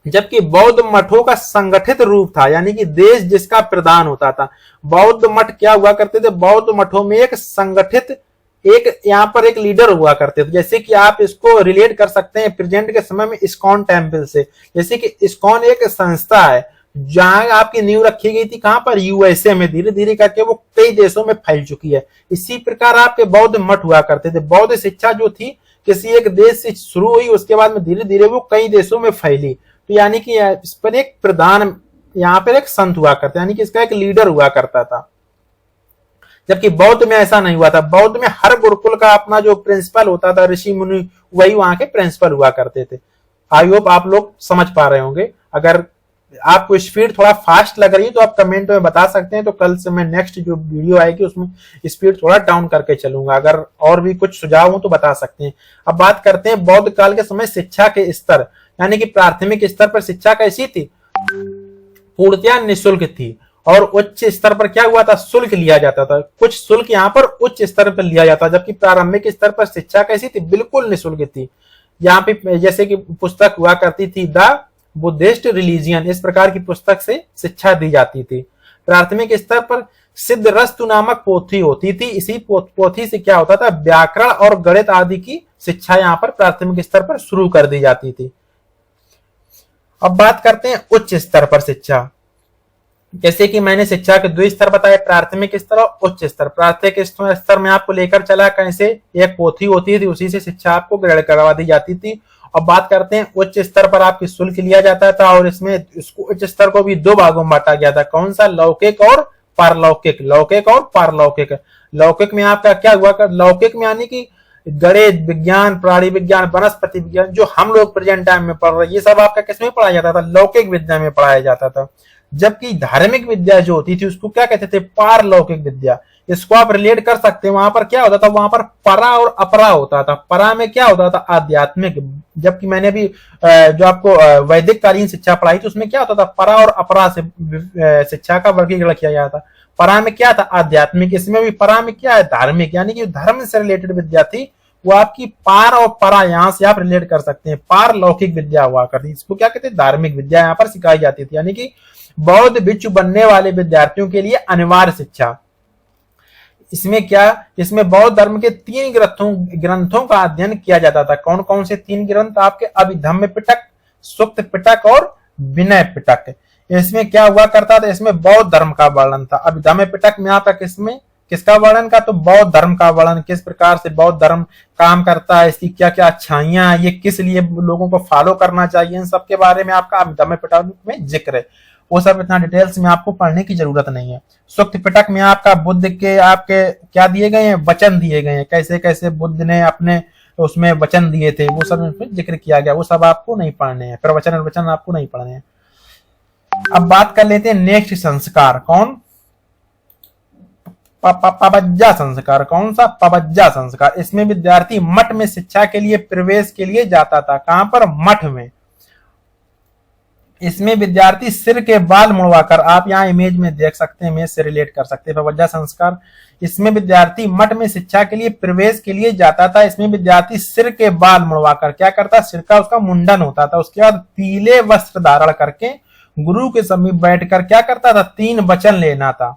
जबकि बौद्ध मठों का संगठित रूप था, यानी कि देश जिसका प्रधान होता था। बौद्ध मठ क्या हुआ करते थे, बौद्ध मठों में एक संगठित, एक यहाँ पर एक लीडर हुआ करते थे। जैसे कि आप इसको रिलेट कर सकते हैं प्रेजेंट के समय में इस्कॉन टेम्पल से। जैसे कि इस्कॉन एक संस्था है जहां आपकी नींव रखी गई थी, कहां पर, यूएसए में। धीरे धीरे करके वो कई देशों में फैल चुकी है। इसी प्रकार आपके बौद्ध मठ हुआ करते थे। बौद्ध शिक्षा जो थी किसी एक देश से शुरू हुई, उसके बाद में धीरे धीरे वो कई देशों में फैली। तो यानी कि इस पर एक प्रधान, यहाँ पर एक संत हुआ करता, यानी कि इसका एक लीडर हुआ करता था। जबकि बौद्ध में ऐसा नहीं हुआ था। बौद्ध में हर गुरुकुल का अपना जो प्रिंसिपल होता था, ऋषि मुनि, वही वहां के प्रिंसिपल हुआ करते थे। आई होप आप लोग समझ पा रहे होंगे। अगर आपको स्पीड थोड़ा फास्ट लग रही है तो आप कमेंट में बता सकते हैं, तो कल से मैं नेक्स्ट जो वीडियो आएगी उसमें स्पीड थोड़ा डाउन करके चलूंगा। अगर और भी कुछ सुझाव हो तो बता सकते हैं। अब बात करते हैं बौद्ध काल के समय शिक्षा के स्तर, यानी कि प्राथमिक स्तर पर शिक्षा कैसी थी, पूर्णतया निःशुल्क थी। और उच्च स्तर पर क्या हुआ था, शुल्क लिया जाता था। कुछ शुल्क यहाँ पर उच्च स्तर पर लिया जाता, जबकि प्रारंभिक स्तर पर शिक्षा कैसी थी, बिल्कुल निःशुल्क थी। यहाँ पे जैसे कि पुस्तक हुआ करती थी द बुद्धिस्ट रिलीजियन, इस प्रकार की पुस्तक से शिक्षा दी जाती थी। प्राथमिक स्तर पर सिद्धरस्तु नामक पोथी होती थी। इसी पोथी से क्या होता था, व्याकरण और गणित आदि की शिक्षा यहाँ पर प्राथमिक स्तर पर शुरू कर दी जाती थी। अब बात करते हैं उच्च स्तर पर शिक्षा। जैसे कि मैंने शिक्षा के दो स्तर बताए, प्राथमिक स्तर और उच्च स्तर। प्राथमिक स्तर में आपको लेकर चला कैसे, एक पोथी होती थी, उसी से शिक्षा आपको ग्रहण करवा दी जाती थी। अब बात करते हैं उच्च स्तर पर आपकी शुल्क लिया जाता था, और इसमें इसको उच्च स्तर को भी दो भागों में बांटा गया था। कौन सा, लौकिक और पारलौकिक। लौकिक और पारलौकिक। लौकिक में आपका क्या हुआ कर, लौकिक में यानी कि गणित, विज्ञान, प्राणी विज्ञान, वनस्पति विज्ञान, जो हम लोग प्रेजेंट टाइम में पढ़ रहे हैं, ये सब आपका किसमें पढ़ाया जाता था, लौकिक विद्या में पढ़ाया जाता था। जबकि धार्मिक विद्या जो होती थी उसको क्या कहते थे, पारलौकिक विद्या। इसको आप रिलेट कर सकते हैं, वहां पर क्या होता था, वहां पर परा और अपरा होता था। परा में क्या होता था, आध्यात्मिक। जबकि मैंने अभी जो आपको वैदिक कालीन शिक्षा पढ़ाई थी उसमें क्या होता था, परा और अपरा से शिक्षा का वर्गीकरण किया गया था। परा में क्या था, आध्यात्मिक। इसमें भी परा में क्या है, धार्मिक, यानी कि धर्म से रिलेटेड विद्या थी वो आपकी। पार और परा यहां से आप रिलेट कर सकते हैं, पारलौकिक विद्या हुआ करती, इसको क्या कहते हैं, धार्मिक विद्या यहाँ पर सिखाई जाती थी। यानी कि बौद्ध भिक्षु बनने वाले विद्यार्थियों के लिए अनिवार्य शिक्षा। इसमें क्या, इसमें बौद्ध धर्म के 3 ग्रंथों का अध्ययन किया जाता था। कौन कौन से 3 ग्रंथ, आपके अभिधम्म पिटक, सुक्त पिटक और विनय पिटक। इसमें क्या हुआ करता था, इसमें बौद्ध धर्म का वर्णन था। अभिधम्म पिटक में आपका किसका वर्णन का, तो बौद्ध धर्म का वर्णन, किस प्रकार से बौद्ध धर्म काम करता है, इसकी क्या क्या अच्छाइयां, ये किस लिए लोगों को फॉलो करना चाहिए, इन सब के बारे में आपका अभिधम्म पिटक में जिक्र है। वो सब इतना डिटेल्स में आपको पढ़ने की जरूरत नहीं है। सुक्त पिटक में आपका बुद्ध के आपके क्या दिए गए हैं, वचन दिए गए हैं, कैसे कैसे बुद्ध ने अपने उसमें वचन दिए थे, वो सब उसमें जिक्र किया गया। वो सब आपको नहीं पढ़ने हैं, प्रवचन और वचन आपको नहीं पढ़ने हैं। अब बात कर लेते हैं नेक्स्ट संस्कार, कौन, पबज्जा संस्कार। कौन सा, पबज्जा संस्कार। इसमें विद्यार्थी मठ में शिक्षा के लिए प्रवेश के लिए जाता था। कहां पर, मठ में। इसमें विद्यार्थी सिर के बाल मुड़वाकर, आप यहाँ इमेज में देख सकते हैं, इमेज से रिलेट कर सकते हैं, पबज्जा संस्कार। इसमें विद्यार्थी मठ में शिक्षा के लिए प्रवेश के लिए जाता था। इसमें विद्यार्थी सिर के बाल मुड़वाकर क्या करता, सिर का उसका मुंडन होता था। उसके बाद पीले वस्त्र धारण करके गुरु के समीप बैठकर क्या करता था, 3 वचन लेना था।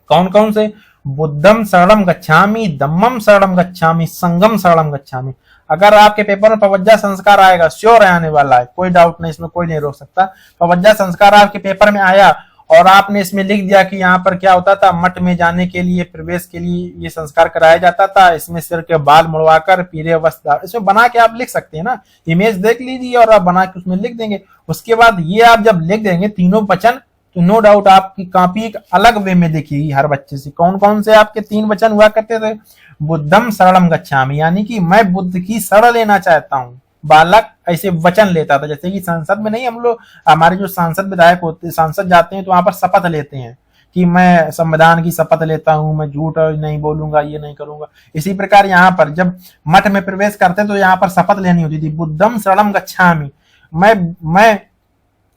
कौन कौन से, बुद्धम शरणम गच्छामि, धम्मम शरणम गच्छामि, संघम शरणम गच्छामि। अगर आपके पेपर में पबज्जा संस्कार आएगा, श्योर आने वाला है, कोई डाउट नहीं, इसमें कोई नहीं रोक सकता। पबज्जा संस्कार आपके पेपर में आया और आपने इसमें लिख दिया कि यहाँ पर क्या होता था, मठ में जाने के लिए, प्रवेश के लिए ये संस्कार कराया जाता था। इसमें सिर के बाल मुड़वाकर पीले वस्त्र, इसमें बना के आप लिख सकते हैं ना, इमेज देख लीजिए और आप बना के उसमें लिख देंगे। उसके बाद ये आप जब लिख देंगे तीनों वचन, तो नो डाउट आपकी कॉपी एक अलग वे में दिखेगी हर बच्चे से। कौन कौन से आपके 3 वचन हुआ करते थे, बुद्धम शरणम गच्छामि, यानी कि मैं बुद्ध की शरण लेना चाहता हूँ। बालक ऐसे वचन लेता था, जैसे कि संसद में नहीं, हम लोग, हमारे जो सांसद विधायक होते, सांसद जाते हैं तो वहां पर शपथ लेते हैं कि मैं संविधान की शपथ लेता हूं, मैं झूठ नहीं बोलूंगा, ये नहीं करूंगा। इसी प्रकार यहाँ पर जब मठ में प्रवेश करते तो यहाँ पर शपथ लेनी होती थी, बुद्धम शरणम गच्छामि, मैं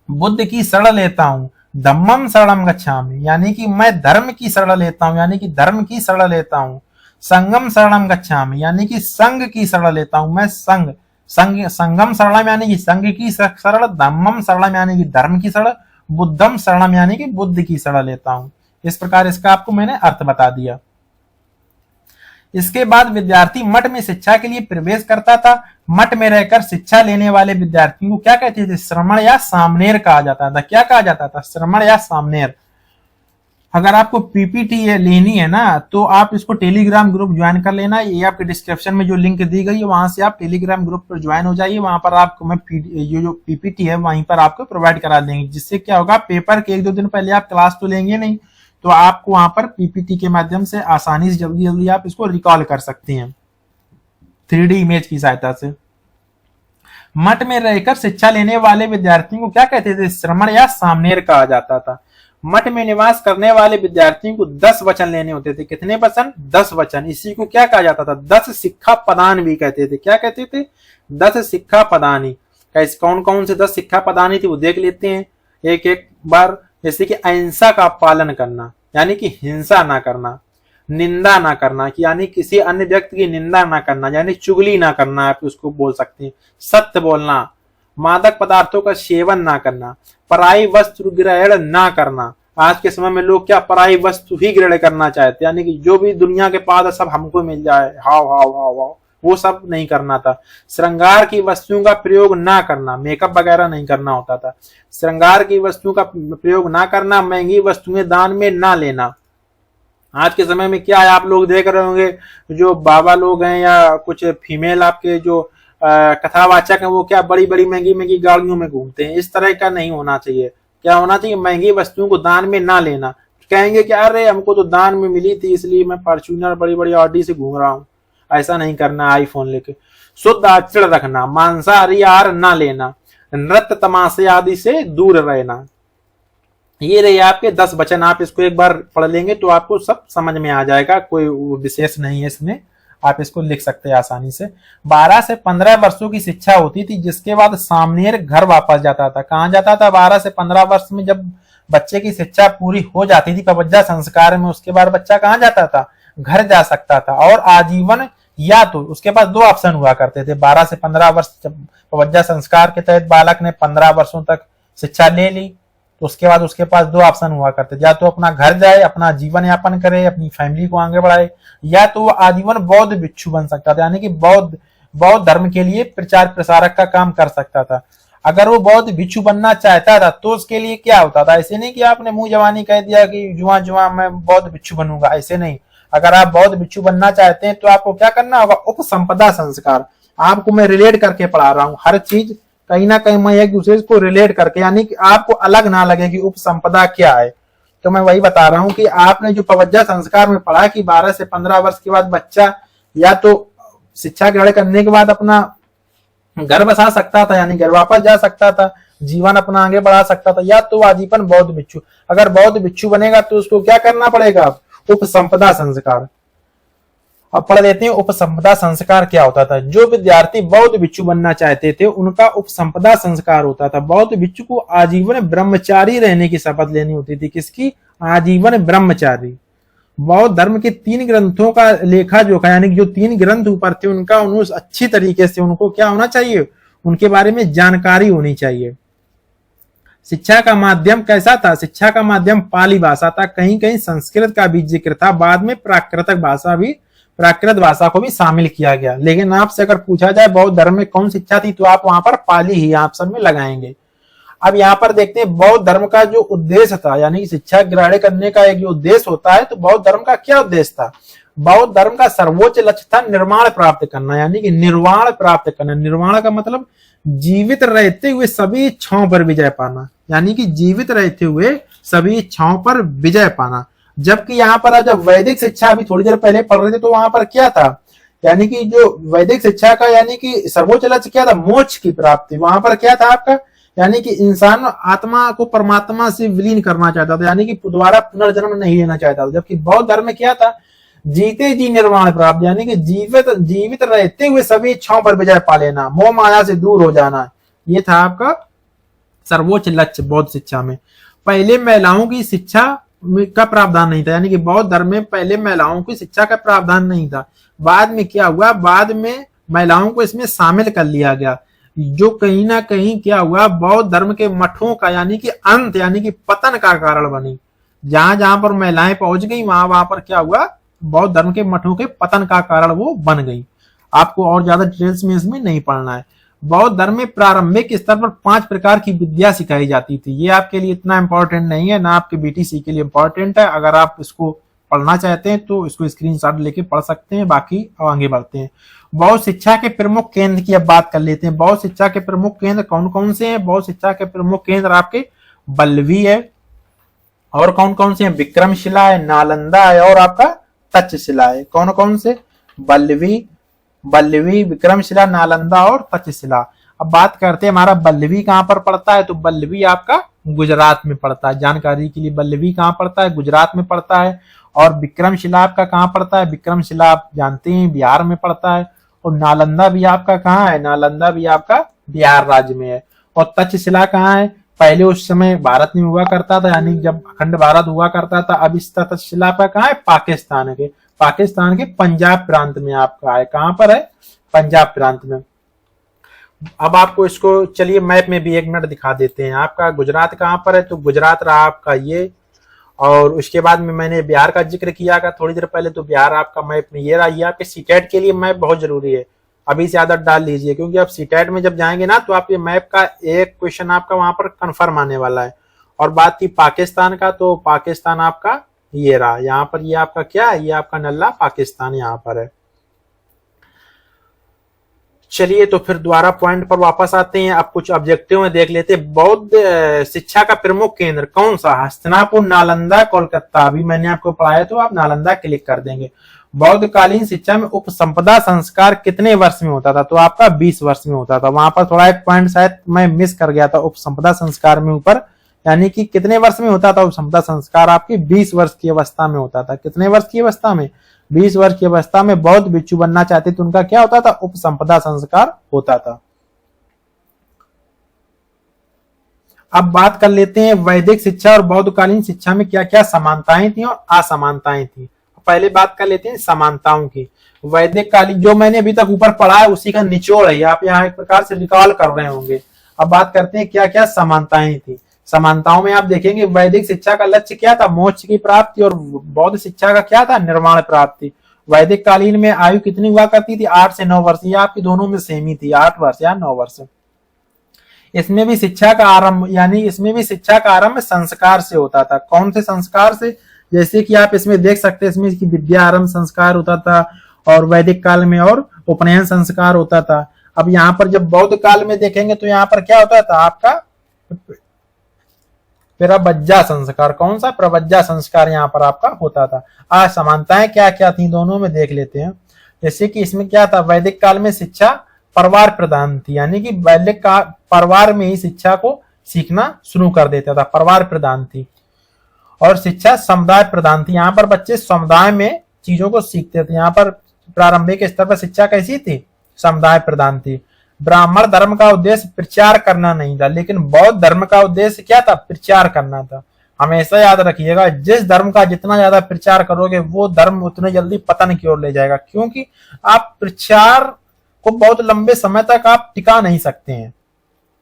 बुद्ध की शरण लेता हूँ। धम्मम शरणम गच्छामि, यानी कि मैं धर्म की शरण लेता हूँ, यानी कि धर्म की शरण लेता हूँ। संगम शरणम गच्छामि, यानी कि संघ की शरण लेता हूँ, मैं संघ संगम शरणम यानी कि संघ की शरण, धम्मम शरणम यानी कि धर्म की शरण, बुद्धम शरणम यानी कि बुद्ध की शरण लेता हूं। इस प्रकार इसका आपको मैंने अर्थ बता दिया। इसके बाद विद्यार्थी मठ में शिक्षा के लिए प्रवेश करता था। मठ में रहकर शिक्षा लेने वाले विद्यार्थियों को क्या कहते थे? श्रमण या सामनेर कहा जाता था। क्या कहा जाता था? श्रमण या सामनेर। अगर आपको पीपीटी लेनी है ना, तो आप इसको टेलीग्राम ग्रुप ज्वाइन कर लेना। ये आपके डिस्क्रिप्शन में जो लिंक दी गई है वहां से आप टेलीग्राम ग्रुप पर ज्वाइन हो जाइए। वहां पर आपको मैं ये जो पीपीटी है वहीं पर आपको प्रोवाइड करा देंगे, जिससे क्या होगा, पेपर के 1-2 दिन पहले आप क्लास तो लेंगे नहीं, तो आपको वहां पर पीपीटी के माध्यम से आसानी से जल्दी जल्दी आप इसको रिकॉल कर सकते हैं 3D इमेज की सहायता से। मठ में रहकर शिक्षा लेने वाले विद्यार्थियों को क्या कहते थे? श्रमण या सामनेर कहा जाता था। मठ में निवास करने वाले विद्यार्थियों को 10 वचन लेने होते थे। कितने वचन? 10 वचन। इसी को क्या कहा जाता था? 10 शिक्षा पदान भी कहते थे। क्या कहते थे? 10 शिक्षा पदानी। कौन कौन से 10 शिक्षा पदानी थी वो देख लेते हैं एक एक बार। जैसे कि अहिंसा का पालन करना, यानी कि हिंसा ना करना, निंदा ना करना, कि यानी किसी अन्य व्यक्ति की निंदा ना करना, यानी चुगली ना करना, आप उसको बोल सकते हैं। सत्य बोलना, मादक पदार्थों का सेवन ना करना, पराई वस्तु ग्रहण ना करना। आज के समय में लोग क्या पराई वस्तु ही ग्रहण करना चाहते, यानी कि जो भी दुनिया के पास है सब हमको मिल जाए, हाव हाव हाव हाव, वो सब नहीं करना था। श्रृंगार की वस्तुओं का प्रयोग ना करना, मेकअप वगैरह नहीं करना होता था। श्रृंगार की वस्तुओं का प्रयोग ना करना, महंगी वस्तुएं दान में ना लेना। आज के समय में क्या है, आप लोग देख रहे होंगे जो बाबा लोग हैं या कुछ फीमेल आपके जो कथावाचक हैं, वो क्या बड़ी बड़ी महंगी महंगी गाड़ियों में घूमते हैं। इस तरह का नहीं होना चाहिए। क्या होना चाहिए? महंगी वस्तुओं को दान में ना लेना। कहेंगे कि अरे हमको तो दान में मिली थी इसलिए मैं फॉर्च्यूनर बड़ी बड़ी ऑडी से घूम रहा हूं। ऐसा नहीं करना। आईफोन लेके शुद्ध आचरण रखना, मांसाहारी आहार ना लेना, नृत्य तमाशे आदि से दूर रहना। ये रहे आपके 10 वचन। आप इसको एक बार पढ़ लेंगे तो आपको सब समझ में आ जाएगा, कोई विशेष नहीं है इसमें। आप इसको लिख सकते हैं आसानी से। 12 से 15 वर्षों की शिक्षा होती थी, जिसके बाद सामनेर घर वापस जाता था। कहाँ जाता था? 12 से 15 वर्ष में जब बच्चे की शिक्षा पूरी हो जाती थी पवज्जा संस्कार में, उसके बाद बच्चा कहाँ जाता था? घर जा सकता था। और आजीवन, या तो उसके पास 2 ऑप्शन हुआ करते थे। 12 से 15 वर्ष जब पवज्जा संस्कार के तहत बालक ने 15 वर्षों तक शिक्षा ले ली, तो उसके बाद उसके पास 2 ऑप्शन हुआ करते, या तो अपना घर जाए, अपना जीवन यापन करे, अपनी फैमिली को आगे बढ़ाए, या तो वो आजीवन बौद्ध भिक्षु बन सकता था, यानी कि बौद्ध धर्म के लिए प्रचार प्रसारक का काम कर सकता था। अगर वो बौद्ध भिक्षु बनना चाहता था तो उसके लिए क्या होता था? ऐसे नहीं कि आपने मुंह जवानी कह दिया कि जुआ जुआ मैं बौद्ध भिक्षु बनूंगा, ऐसे नहीं। अगर आप बौद्ध भिक्षु बनना चाहते हैं तो आपको क्या करना होगा? उपसंपदा संस्कार। आपको मैं रिलेट करके पढ़ा रहा हूं, हर चीज कहीं ना कहीं मैं एक दूसरे को रिलेट करके, यानी कि आपको अलग ना लगे कि उपसंपदा क्या है। तो मैं वही बता रहा हूं कि आपने जो पवज्जा संस्कार में पढ़ा कि 12 से 15 वर्ष के बाद बच्चा या तो शिक्षा ग्रहण करने के बाद अपना घर बसा सकता था, यानी घर वापस जा सकता था, जीवन अपना आगे बढ़ा सकता था, या तो आजीवन बौद्ध भिक्षु। अगर बौद्ध भिक्षु बनेगा तो उसको क्या करना पड़ेगा? उपसंपदा संस्कार। अब पढ़ लेते हैं उपसंपदा संस्कार क्या होता था। जो विद्यार्थी बौद्ध भिक्षु बनना चाहते थे उनका उपसंपदा संस्कार होता था। बौद्ध भिक्षु को आजीवन ब्रह्मचारी रहने की शपथ लेनी होती थी। किसकी? आजीवन ब्रह्मचारी। बौद्ध धर्म के 3 ग्रंथों का लेखा जोखा, यानी जो 3 ग्रंथ ऊपर थे उनका उन्हें अच्छी तरीके से उनको क्या होना चाहिए? उनके बारे में जानकारी होनी चाहिए। शिक्षा का माध्यम कैसा था? शिक्षा का माध्यम पाली भाषा था, कहीं कहीं संस्कृत का भी जिक्र था, बाद में प्राकृत भाषा को भी शामिल किया गया। लेकिन आपसे अगर पूछा जाए बौद्ध धर्म में कौन शिक्षा थी, तो आप वहां पर पाली ही ऑप्शन में लगाएंगे। अब यहाँ पर देखते हैं बौद्ध धर्म का जो उद्देश्य था, यानी शिक्षा ग्रहण करने का एक जो उद्देश्य होता है, तो बौद्ध धर्म का क्या उद्देश्य था? बौद्ध धर्म का सर्वोच्च लक्ष्य था निर्वाण प्राप्त करना, यानी कि निर्वाण प्राप्त करना। निर्वाण का मतलब जीवित रहते हुए सभी इच्छाओं पर विजय पाना, यानी कि जीवित रहते हुए सभी इच्छाओं पर विजय पाना। जबकि यहाँ पर जब वैदिक शिक्षा अभी थोड़ी देर पहले पढ़ रहे थे तो वहां पर क्या था? यानी कि जो वैदिक शिक्षा का यानी कि सर्वोच्च लक्ष्य क्या था? मोक्ष की प्राप्ति। वहां पर क्या था आपका? यानी कि इंसान आत्मा को परमात्मा से विलीन करना चाहता था, यानी कि दोबारा पुनर्जन्म नहीं लेना चाहता था। जबकि बौद्ध धर्म में क्या था? जीते जी निर्वाण प्राप्त, यानी कि जीवित रहते हुए सभी इच्छाओं पर विजय पा लेना, मोह माया से दूर हो जाना। ये था आपका सर्वोच्च लक्ष्य बौद्ध शिक्षा में। पहले महिलाओं की शिक्षा का प्रावधान नहीं था, यानी कि बौद्ध धर्म में पहले महिलाओं की शिक्षा का प्रावधान नहीं था। बाद में क्या हुआ? बाद में महिलाओं को इसमें शामिल कर लिया गया, जो कहीं ना कहीं क्या हुआ, बौद्ध धर्म के मठों का यानी कि अंत यानी कि पतन का कारण बनी। जहां जहां पर महिलाएं पहुंच गई वहां पर क्या हुआ, बौद्ध धर्म के मठों के पतन का कारण वो बन गई। आपको और ज्यादा डिटेल्स में इसमें नहीं पढ़ना है। बौद्ध धर्म में प्रारंभिक स्तर पर 5 प्रकार की विद्या सिखाई जाती थी। ये आपके लिए इतना इंपॉर्टेंट नहीं है, ना आपके बीटीसी के लिए इंपॉर्टेंट है। अगर आप इसको पढ़ना चाहते हैं तो इसको स्क्रीनशॉट लेके पढ़ सकते हैं। बाकी आगे बढ़ते हैं। बौद्ध शिक्षा के प्रमुख केंद्र की अब बात कर लेते हैं। बौद्ध शिक्षा के प्रमुख केंद्र कौन कौन से हैं? बौद्ध शिक्षा के प्रमुख केंद्र आपके बल्लवी है, और कौन कौन से हैं? विक्रमशिला है, नालंदा है, और आपका तक्षशिला है। कौन कौन से? बल्लवी, विक्रमशिला, नालंदा और तक्षशिला। अब बात करते हैं हमारा बल्लवी कहां पर पड़ता है। तो बल्लवी आपका गुजरात में पड़ता है। जानकारी के लिए, बल्लवी कहां पड़ता है? गुजरात में पड़ता है। और विक्रमशिला आपका कहां पड़ता है? विक्रमशिला आप जानते हैं बिहार में पड़ता है। और नालंदा भी आपका कहां है? नालंदा भी आपका बिहार राज्य में है। और तक्षशिला कहां है? पहले उस समय भारत में हुआ करता था, यानी जब अखंड भारत हुआ करता था। अब इस तक्षशिला पर कहां है? पाकिस्तान के पंजाब प्रांत में आपका है। कहां पर है? पंजाब प्रांत में। अब आपको इसको चलिए मैप में भी 1 मिनट दिखा देते हैं। आपका गुजरात कहां पर है? तो गुजरात रहा आपका ये, और उसके बाद में मैंने बिहार का जिक्र किया था थोड़ी देर पहले, तो बिहार आपका मैप में ये रहा। ये आपके सीटेट के लिए मैप बहुत जरूरी है, अभी से आदत डाल लीजिए, क्योंकि आप सीटेट में जब जाएंगे ना तो आप ये मैप का एक क्वेश्चन आपका वहां पर कंफर्म आने वाला है। और बात की पाकिस्तान का, तो पाकिस्तान आपका ये रहा, यहाँ पर ये आपका क्या है? ये आपका नल्ला पाकिस्तान यहाँ पर है। चलिए तो फिर दोबारा पॉइंट पर वापस आते हैं। अब कुछ ऑब्जेक्टिव में देख लेते हैं। बौद्ध शिक्षा का प्रमुख केंद्र कौन सा? हस्तिनापुर, नालंदा, कोलकाता। अभी मैंने आपको पढ़ाया तो आप नालंदा क्लिक कर देंगे। बौद्ध कालीन शिक्षा में उपसंपदा संस्कार कितने वर्ष में होता था? तो आपका 20 वर्ष में होता था। वहां पर थोड़ा एक पॉइंट शायद मैं मिस कर गया था, उपसंपदा संस्कार में ऊपर, यानी कि कितने वर्ष में होता था उपसंपदा संस्कार? आपकी 20 वर्ष की अवस्था में होता था। कितने वर्ष की अवस्था में? 20 वर्ष की अवस्था में बौद्ध भिक्षु बनना चाहते तो उनका क्या होता था? उपसंपदा संस्कार होता था। अब बात कर लेते हैं वैदिक शिक्षा और बौद्धकालीन शिक्षा में क्या क्या समानताएं थी और असमानताएं थी। पहले बात कर लेते हैं समानताओं की। वैदिक कालीन जो मैंने अभी तक ऊपर पढ़ा है उसी का निचोड़ है, आप यहाँ एक प्रकार से रिकॉल कर रहे होंगे। अब बात करते हैं क्या क्या समानताएं थी। समानताओं में आप देखेंगे वैदिक शिक्षा का लक्ष्य क्या था? मोक्ष की प्राप्ति। और बौद्ध शिक्षा का क्या था? निर्वाण प्राप्ति। वैदिक कालीन में आयु कितनी हुआ करती थी? 8 से 9 वर्ष। ये आपकी दोनों में सेम ही थी, 8 वर्ष या 9 वर्ष। इसमें भी शिक्षा का आरंभ संस्कार से होता था। कौन से संस्कार से? जैसे कि आप इसमें देख सकते हैं, इसमें विद्या आरंभ संस्कार होता था और वैदिक काल में और उपनयन संस्कार होता था। अब यहाँ पर जब बौद्ध काल में देखेंगे तो यहाँ पर क्या होता था? आपका प्रवज्जा संस्कार। कौन सा? प्रवज्जा संस्कार यहाँ पर आपका होता था। असमानताएं क्या क्या थी दोनों में देख लेते हैं। जैसे कि इसमें क्या था? वैदिक काल में शिक्षा परिवार प्रधान थी, यानी कि वैदिक का परिवार में ही शिक्षा को सीखना शुरू कर देता था, परिवार प्रधान थी। और शिक्षा समुदाय प्रधान थी, यहाँ पर बच्चे समुदाय में चीजों को सीखते थे। यहाँ पर प्रारंभिक स्तर पर शिक्षा कैसी थी? समुदाय प्रधान थी। ब्राह्मण धर्म का उद्देश्य प्रचार करना नहीं था, लेकिन बौद्ध धर्म का उद्देश्य क्या था? प्रचार करना था। हमेशा याद रखिएगा, जिस धर्म का जितना ज्यादा प्रचार करोगे वो धर्म उतने जल्दी पतन की ओर ले जाएगा, क्योंकि आप प्रचार को बहुत लंबे समय तक आप टिका नहीं सकते हैं।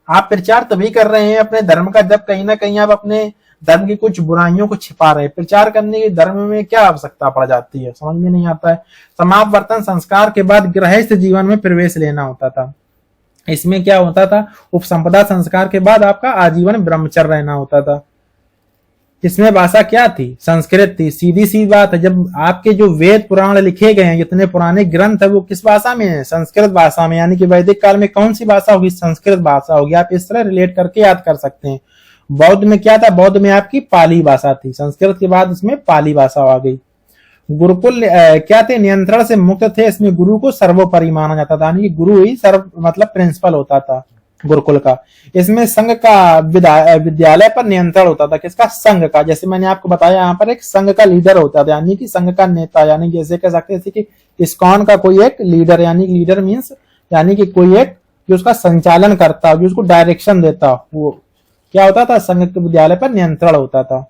आप प्रचार तभी कर रहे हैं अपने धर्म का जब कहीं ना कहीं आप अपने धर्म की कुछ बुराइयों को छिपा रहे हैं। प्रचार करने की धर्म में क्या आवश्यकता पड़ जाती है? समझ में नहीं आता है। समावर्तन संस्कार के बाद गृहस्थ जीवन में प्रवेश लेना होता था। इसमें क्या होता था? उपसंपदा संस्कार के बाद आपका आजीवन ब्रह्मचर्य रहना होता था। इसमें भाषा क्या थी? संस्कृत थी। सीधी सी बात है, जब आपके जो वेद पुराण लिखे गए हैं, जितने पुराने ग्रंथ है, वो किस भाषा में है? संस्कृत भाषा में। यानी कि वैदिक काल में कौन सी भाषा होगी? संस्कृत भाषा होगी। आप इस तरह रिलेट करके याद कर सकते हैं। बौद्ध में क्या था? बौद्ध में आपकी पाली भाषा थी। संस्कृत के बाद इसमें पाली भाषा आ गई। गुरुकुल क्या थे? नियंत्रण से मुक्त थे। इसमें गुरु को सर्वोपरि माना जाता था, यानी कि गुरु ही सर्व मतलब प्रिंसिपल होता था गुरुकुल का। इसमें संघ का विद्यालय पर नियंत्रण होता था। किसका? संघ का। जैसे मैंने आपको बताया, यहाँ पर एक संघ का लीडर होता था, यानी कि संघ का नेता, यानी जैसे कह सकते हैं कि इस्कॉन का कोई एक लीडर, यानी लीडर मीन्स यानी कि कोई एक जो उसका संचालन करता, जो उसको डायरेक्शन देता, वो क्या होता था? संघ के विद्यालय पर नियंत्रण होता था।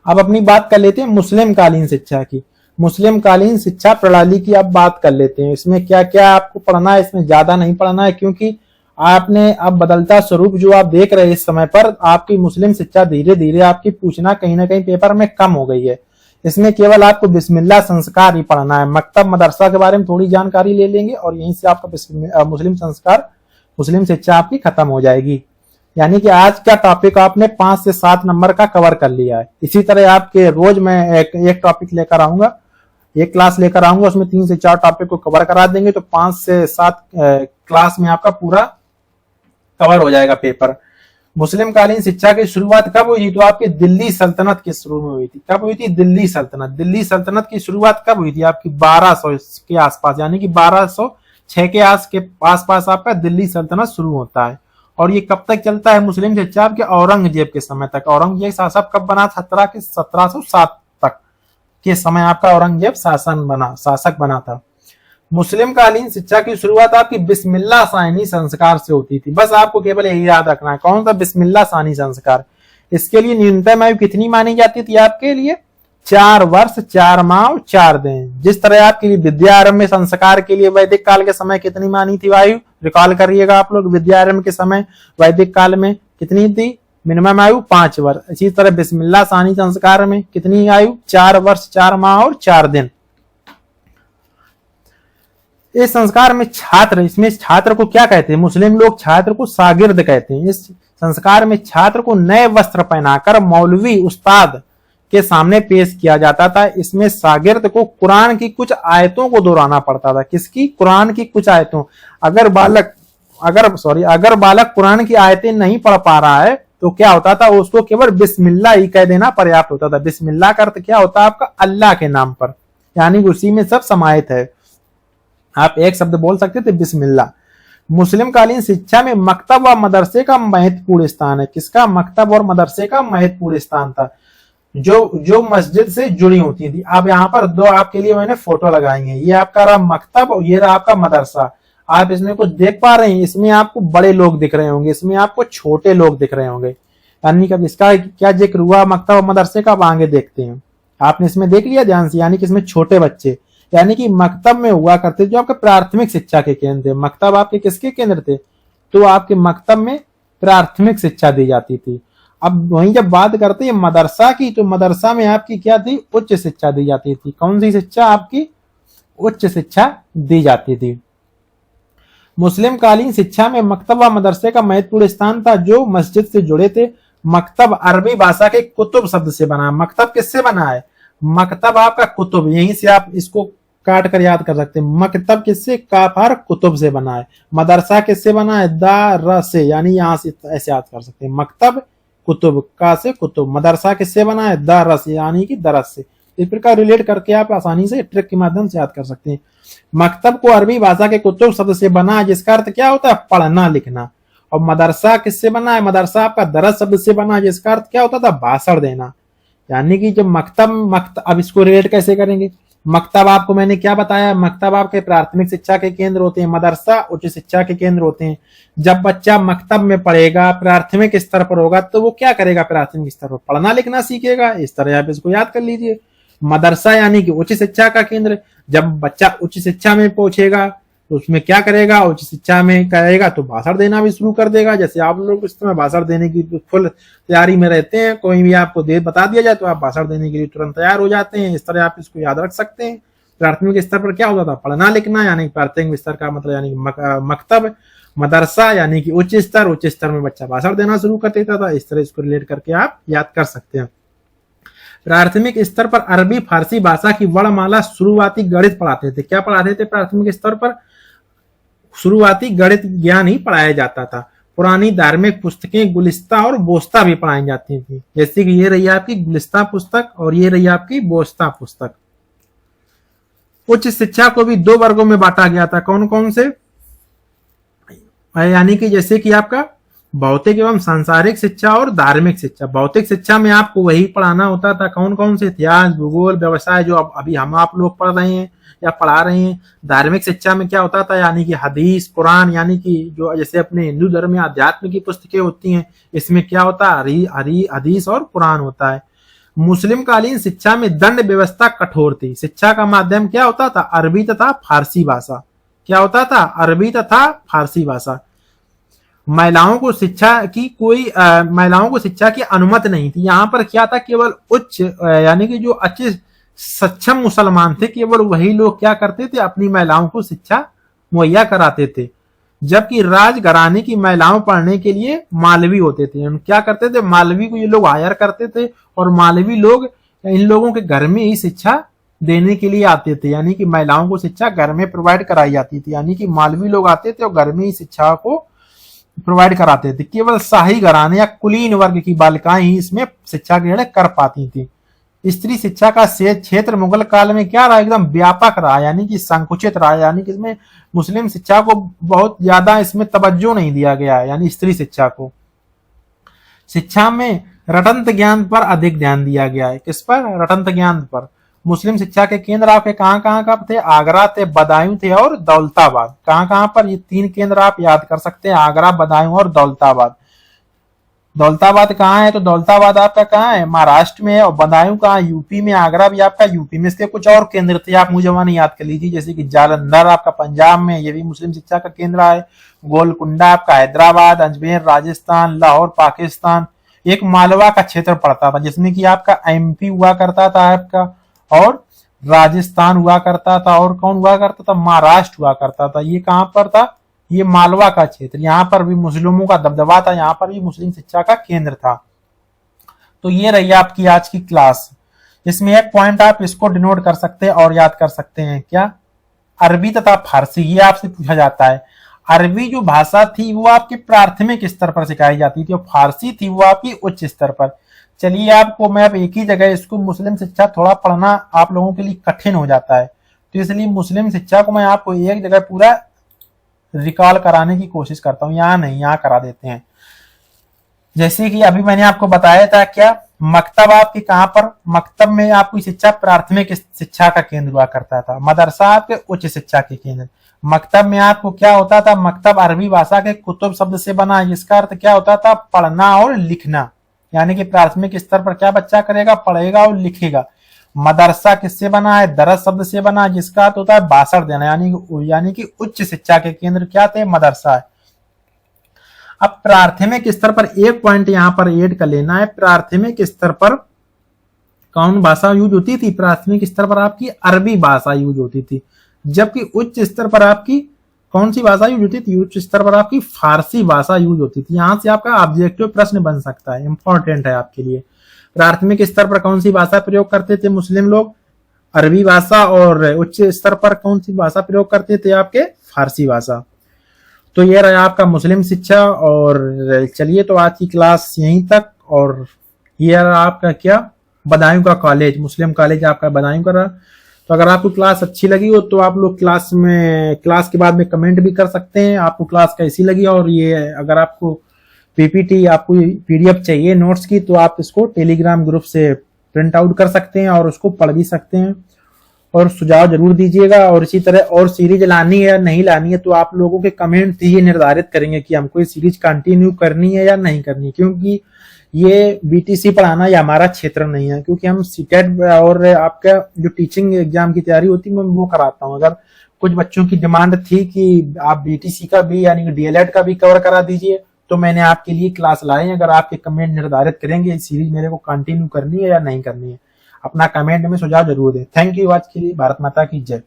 अब अपनी बात कर लेते हैं मुस्लिम कालीन शिक्षा की। मुस्लिम कालीन शिक्षा प्रणाली की अब बात कर लेते हैं। इसमें क्या क्या आपको पढ़ना है, इसमें ज्यादा नहीं पढ़ना है, क्योंकि आपने अब बदलता स्वरूप जो आप देख रहे हैं इस समय पर, आपकी मुस्लिम शिक्षा धीरे धीरे आपकी पूछना कहीं ना कहीं पेपर में कम हो गई है। इसमें केवल आपको बिस्मिल्लाह संस्कार ही पढ़ना है। मकतब मदरसा के बारे में थोड़ी जानकारी ले लेंगे और यहीं से आपका मुस्लिम संस्कार, मुस्लिम शिक्षा आपकी खत्म हो जाएगी। यानी कि आज का टॉपिक आपने 5 से 7 नंबर का कवर कर लिया है। इसी तरह आपके रोज मैं एक टॉपिक लेकर आऊंगा, एक क्लास लेकर आऊंगा, उसमें 3 से 4 टॉपिक को कवर करा देंगे, तो 5 से 7 क्लास में आपका पूरा कवर हो जाएगा पेपर। मुस्लिम कालीन शिक्षा की शुरुआत कब हुई थी? तो आपकी दिल्ली सल्तनत के शुरू में हुई थी। कब हुई थी? दिल्ली सल्तनत। दिल्ली सल्तनत की शुरुआत कब हुई थी? आपकी 1200 के आसपास, यानी कि 1206 के आसपास आपका दिल्ली सल्तनत शुरू होता है। और ये कब तक चलता है मुस्लिम शिक्षा? आपके औरंगजेब के समय तक। औरंगजेब शासक कब बना? 1707 तक के समय आपका औरंगजेब शासक बना था। मुस्लिम कालीन शिक्षा की शुरुआत आपकी बिस्मिल्लाह सानी संस्कार से होती थी। बस आपको केवल यही याद रखना है, कौन सा? बिस्मिल्लाह सानी संस्कार। इसके लिए न्यूनतम आयु कितनी मानी जाती थी आपके लिए? 4 वर्ष 4 माह और 4 दिन। जिस तरह आपके लिए विद्यारंभ संस्कार के लिए वैदिक काल के समय कितनी मानी थी आयु? रिकॉल करिएगा आप लोग, विद्यारंभ के समय वैदिक काल में कितनी थी मिनिमम आयु? 5 वर्ष। इसी तरह बिस्मिल्लाह सानी संस्कार में कितनी आयु? 4 वर्ष 4 माह और 4 दिन। इस संस्कार में इसमें छात्र को क्या कहते हैं? मुस्लिम लोग छात्र को शागिर्द कहते हैं। इस संस्कार में छात्र को नए वस्त्र पहनाकर मौलवी उस्ताद के सामने पेश किया जाता था। इसमें शागिर्द को कुरान की कुछ आयतों को दोहराना पड़ता था। किसकी? कुरान की कुछ आयतों। अगर बालक कुरान की आयतें नहीं पढ़ पा रहा है तो क्या होता था? उसको केवल बिस्मिल्लाह ही कह देना पर्याप्त होता था। बिस्मिल्लाह का अर्थ क्या होता है आपका? अल्लाह के नाम पर, यानी उसी में सब समाहित है। आप एक शब्द बोल सकते थे बिस्मिल्लाह। मुस्लिम कालीन शिक्षा में मकतब व मदरसे का महत्वपूर्ण स्थान है। किसका? मकतब और मदरसे का महत्वपूर्ण स्थान था, जो मस्जिद से जुड़ी होती थी। अब यहाँ पर 2 आपके लिए मैंने फोटो लगाई है। ये आपका रहा मकतब और ये रहा आपका मदरसा। आप इसमें कुछ देख पा रहे हैं? इसमें आपको बड़े लोग दिख रहे होंगे, इसमें आपको छोटे लोग दिख रहे होंगे। यानी कि इसका क्या जिक्र हुआ मकतब और मदरसे का? आगे देखते हैं। आपने इसमें देख लिया ध्यान से, यानी कि इसमें छोटे बच्चे, यानी कि मकतब में हुआ करते जो आपके प्राथमिक शिक्षा के केंद्र थे। मकतब आपके किसके केंद्र थे? तो आपके मकतब में प्राथमिक शिक्षा दी जाती थी। अब वहीं जब बात करते हैं मदरसा की, तो मदरसा में आपकी क्या थी? उच्च शिक्षा दी जाती थी। कौन सी शिक्षा? आपकी उच्च शिक्षा दी जाती थी। मुस्लिम कालीन शिक्षा में मकतब व मदरसे का महत्वपूर्ण स्थान था, जो मस्जिद से जुड़े थे। मकतब अरबी भाषा के कुतुब शब्द से बना। मकतब किससे बना है? मकतब आपका कुतुब, यहीं से आप इसको काट कर याद कर सकते हैं। मकतब किससे? काफार कुतुब से बना है। मदरसा किससे बना है? दार से, यानी यहां से ऐसे याद कर सकते हैं। मकतब कुतुब, का से कुतुब। मदरसा किससे बना है? दार से, यानी कि दरस से। इस प्रकार रिलेट करके आप आसानी से ट्रिक के माध्यम से याद कर सकते हैं। मकतब को अरबी भाषा के कुतुब शब्द से बना है, जिसका अर्थ क्या होता है? पढ़ना लिखना। और मदरसा किससे बना है? मदरसा आपका दरस शब्द से बना है, जिसका अर्थ क्या होता था? भाषण देना। यानी कि जब मकतब अब इसको रिलेट कैसे करेंगे? मकतब आपको मैंने क्या बताया? मकतब आपके प्राथमिक शिक्षा के केंद्र होते हैं, मदरसा उच्च शिक्षा के केंद्र होते हैं। जब बच्चा मकतब में पढ़ेगा, प्राथमिक स्तर पर होगा, तो वो क्या करेगा? प्राथमिक स्तर पर पढ़ना लिखना सीखेगा। इस तरह आप इसको याद कर लीजिए। मदरसा यानी कि उच्च शिक्षा का केंद्र। जब बच्चा उच्च शिक्षा में पहुंचेगा तो उसमें क्या करेगा? उच्च शिक्षा में करेगा तो भाषण देना भी शुरू कर देगा। जैसे आप लोग इस समय भाषण देने की फुल तैयारी में रहते हैं, कोई भी आपको बता दिया जाए तो आप भाषण देने के लिए तुरंत तैयार हो जाते हैं। इस तरह आप इसको याद रख सकते हैं। प्राथमिक स्तर पर क्या होता था? पढ़ना लिखना, यानी प्राथमिक स्तर का मतलब यानी मकतब। मदरसा यानी कि उच्च स्तर, उच्च स्तर में बच्चा भाषण देना शुरू कर देता था। इस तरह इसको रिलेट करके आप याद कर सकते हैं। प्राथमिक स्तर पर अरबी फारसी भाषा की वर्णमाला, शुरुआती गणित पढ़ाते थे। क्या पढ़ाते थे? प्राथमिक स्तर पर शुरुआती गणित ज्ञान ही पढ़ाया जाता था। पुरानी धार्मिक पुस्तकें गुलिस्ता और बोस्ता भी पढ़ाई जाती थी। जैसे कि ये रही आपकी गुलिस्ता पुस्तक और ये रही आपकी बोस्ता पुस्तक। उच्च शिक्षा को भी 2 वर्गों में बांटा गया था। कौन कौन से? यानी कि जैसे कि आपका भौतिक एवं सांसारिक शिक्षा और धार्मिक शिक्षा। भौतिक शिक्षा में आपको वही पढ़ाना होता था। कौन कौन से? इतिहास, भूगोल, व्यवसाय, जो अभी हम आप लोग पढ़ रहे हैं या पढ़ा रहे हैं। धार्मिक शिक्षा में क्या होता था? यानी कि हदीस, कुरान, यानी कि जो जैसे अपने हिंदू धर्म में अध्यात्म की पुस्तकें होती हैं, इसमें क्या होता है? हदीस और कुरान होता है। मुस्लिम कालीन शिक्षा में दंड व्यवस्था कठोर थी। शिक्षा का माध्यम क्या होता था? अरबी तथा फारसी भाषा। क्या होता था? अरबी तथा फारसी भाषा। महिलाओं को शिक्षा की अनुमति नहीं थी। यहाँ पर क्या था? केवल उच्च यानी कि जो अच्छे सक्षम मुसलमान थे, केवल वही लोग क्या करते थे? अपनी महिलाओं को शिक्षा मुहैया कराते थे। जबकि राजघराने की महिलाओं पढ़ने के लिए मालवी होते थे। हम क्या करते थे? मालवी को ये लोग हायर करते थे और मालवी लोग इन लोगों के घर में ही शिक्षा देने के लिए आते थे। यानी कि महिलाओं को शिक्षा घर में प्रोवाइड कराई जाती थी। यानी कि मालवी लोग आते थे और घर में ही शिक्षा को प्रोवाइड कराते थे। केवल शाही घराने या कुलीन वर्ग की बालिकाएं ही इसमें शिक्षा ग्रहण कर पाती थी। स्त्री शिक्षा का क्षेत्र मुगल काल में क्या रहा? एकदम व्यापक रहा, यानी कि संकुचित रहा। यानी कि इसमें मुस्लिम शिक्षा को बहुत ज्यादा इसमें तवज्जो नहीं दिया गया है, यानी स्त्री शिक्षा को। शिक्षा में रटंत ज्ञान पर अधिक ध्यान दिया गया है। किस पर? रटंत ज्ञान पर। मुस्लिम शिक्षा के केंद्र आपके कहां कहां थे? आगरा थे, बदायूं थे और दौलताबाद। कहां कहां पर? ये 3 केंद्र आप याद कर सकते हैं, आगरा, बदायूं और दौलताबाद। दौलताबाद कहाँ है? तो दौलताबाद आपका कहाँ है? महाराष्ट्र में है। और बदायूं कहाँ? यूपी में। आगरा भी आपका यूपी में। इसके कुछ और केंद्र थे, आप मुझे वहां याद कर लीजिए, जैसे कि जालंधर आपका पंजाब में, ये भी मुस्लिम शिक्षा का केंद्र है। गोलकुंडा आपका हैदराबाद, अजमेर राजस्थान, लाहौर पाकिस्तान। एक मालवा का क्षेत्र पड़ता था, जिसमें कि आपका एमपी हुआ करता था आपका, और राजस्थान हुआ करता था, और कौन हुआ करता था? महाराष्ट्र हुआ करता था। ये कहां पर था? ये मालवा का क्षेत्र। यहाँ पर भी मुस्लिमों का दबदबा था, यहाँ पर भी मुस्लिम शिक्षा का केंद्र था। तो ये रही आपकी आज की क्लास। इसमें एक पॉइंट आप इसको डिनोट कर सकते हैं और याद कर सकते हैं, क्या? अरबी तथा फारसी। ये आपसे पूछा जाता है। अरबी जो भाषा थी वो आपके प्राथमिक स्तर पर सिखाई जाती थी, और फारसी थी वो आपकी उच्च स्तर पर। चलिए, आपको मैं अब एक ही जगह इसको मुस्लिम शिक्षा थोड़ा पढ़ना आप लोगों के लिए कठिन हो जाता है, तो इसलिए मुस्लिम शिक्षा को मैं आपको एक जगह पूरा रिकॉल कराने की कोशिश करता हूं। यहाँ नहीं, यहाँ करा देते हैं। जैसे कि अभी मैंने आपको बताया था, क्या मकतब आपके कहां पर? मकतब में आपकी शिक्षा प्राथमिक शिक्षा का केंद्र हुआ करता था। मदरसा आपके उच्च शिक्षा के केंद्र। मकतब में आपको क्या होता था? मकतब अरबी भाषा के कुतुब शब्द से बना है, जिसका अर्थ क्या होता था? पढ़ना और लिखना। यानी कि प्राथमिक स्तर पर क्या बच्चा करेगा? पढ़ेगा और लिखेगा। मदरसा किससे बना है? दरस शब्द से बना है, जिसका अर्थ होता है भाषण देना। यानी कि उच्च शिक्षा के केंद्र क्या थे? मदरसा है। अब प्राथमिक स्तर पर एक पॉइंट यहां पर ऐड कर लेना है। प्राथमिक स्तर पर कौन भाषा यूज होती थी? प्राथमिक स्तर पर आपकी अरबी भाषा यूज होती थी, जबकि उच्च स्तर पर आपकी कौन सी भाषा यूज होती थी? उच्च स्तर पर आपकी फारसी भाषा यूज होती थी। यहां से आपका ऑब्जेक्टिव प्रश्न बन सकता है, इंपॉर्टेंट है आपके लिए। प्राथमिक स्तर पर कौन सी भाषा प्रयोग करते थे मुस्लिम लोग? अरबी भाषा। और उच्च स्तर पर कौन सी भाषा प्रयोग करते थे? आपके फारसी भाषा। तो ये रहा आपका मुस्लिम शिक्षा। और चलिए, तो आज की क्लास यहीं तक। और ये रहा आपका क्या? बदायूं का कॉलेज, मुस्लिम कॉलेज आपका बदायूं का रहा। तो अगर आपको क्लास अच्छी लगी हो तो आप लोग क्लास के बाद में कमेंट भी कर सकते हैं आपको क्लास कैसी लगी। और ये अगर आपको पीपीटी, आपको पीडीएफ चाहिए नोट्स की, तो आप इसको टेलीग्राम ग्रुप से प्रिंट आउट कर सकते हैं और उसको पढ़ भी सकते हैं। और सुझाव जरूर दीजिएगा। और इसी तरह और सीरीज लानी है या नहीं लानी है, तो आप लोगों के कमेंट ये निर्धारित करेंगे कि हमको ये सीरीज कंटिन्यू करनी है या नहीं करनी। क्योंकि ये बीटीसी पढ़ाना ये हमारा क्षेत्र नहीं है, क्योंकि हम सीटेट और आपका जो टीचिंग एग्जाम की तैयारी होती है मैं वो कराता हूँ। अगर कुछ बच्चों की डिमांड थी कि आप बीटीसी का भी यानी कि डीएलएड का भी कवर करा दीजिए, तो मैंने आपके लिए क्लास लाई है। अगर आपके कमेंट निर्धारित करेंगे इस सीरीज मेरे को कंटिन्यू करनी है या नहीं करनी है, अपना कमेंट में सुझाव जरूर दें। थैंक यू आज के लिए। भारत माता की जय।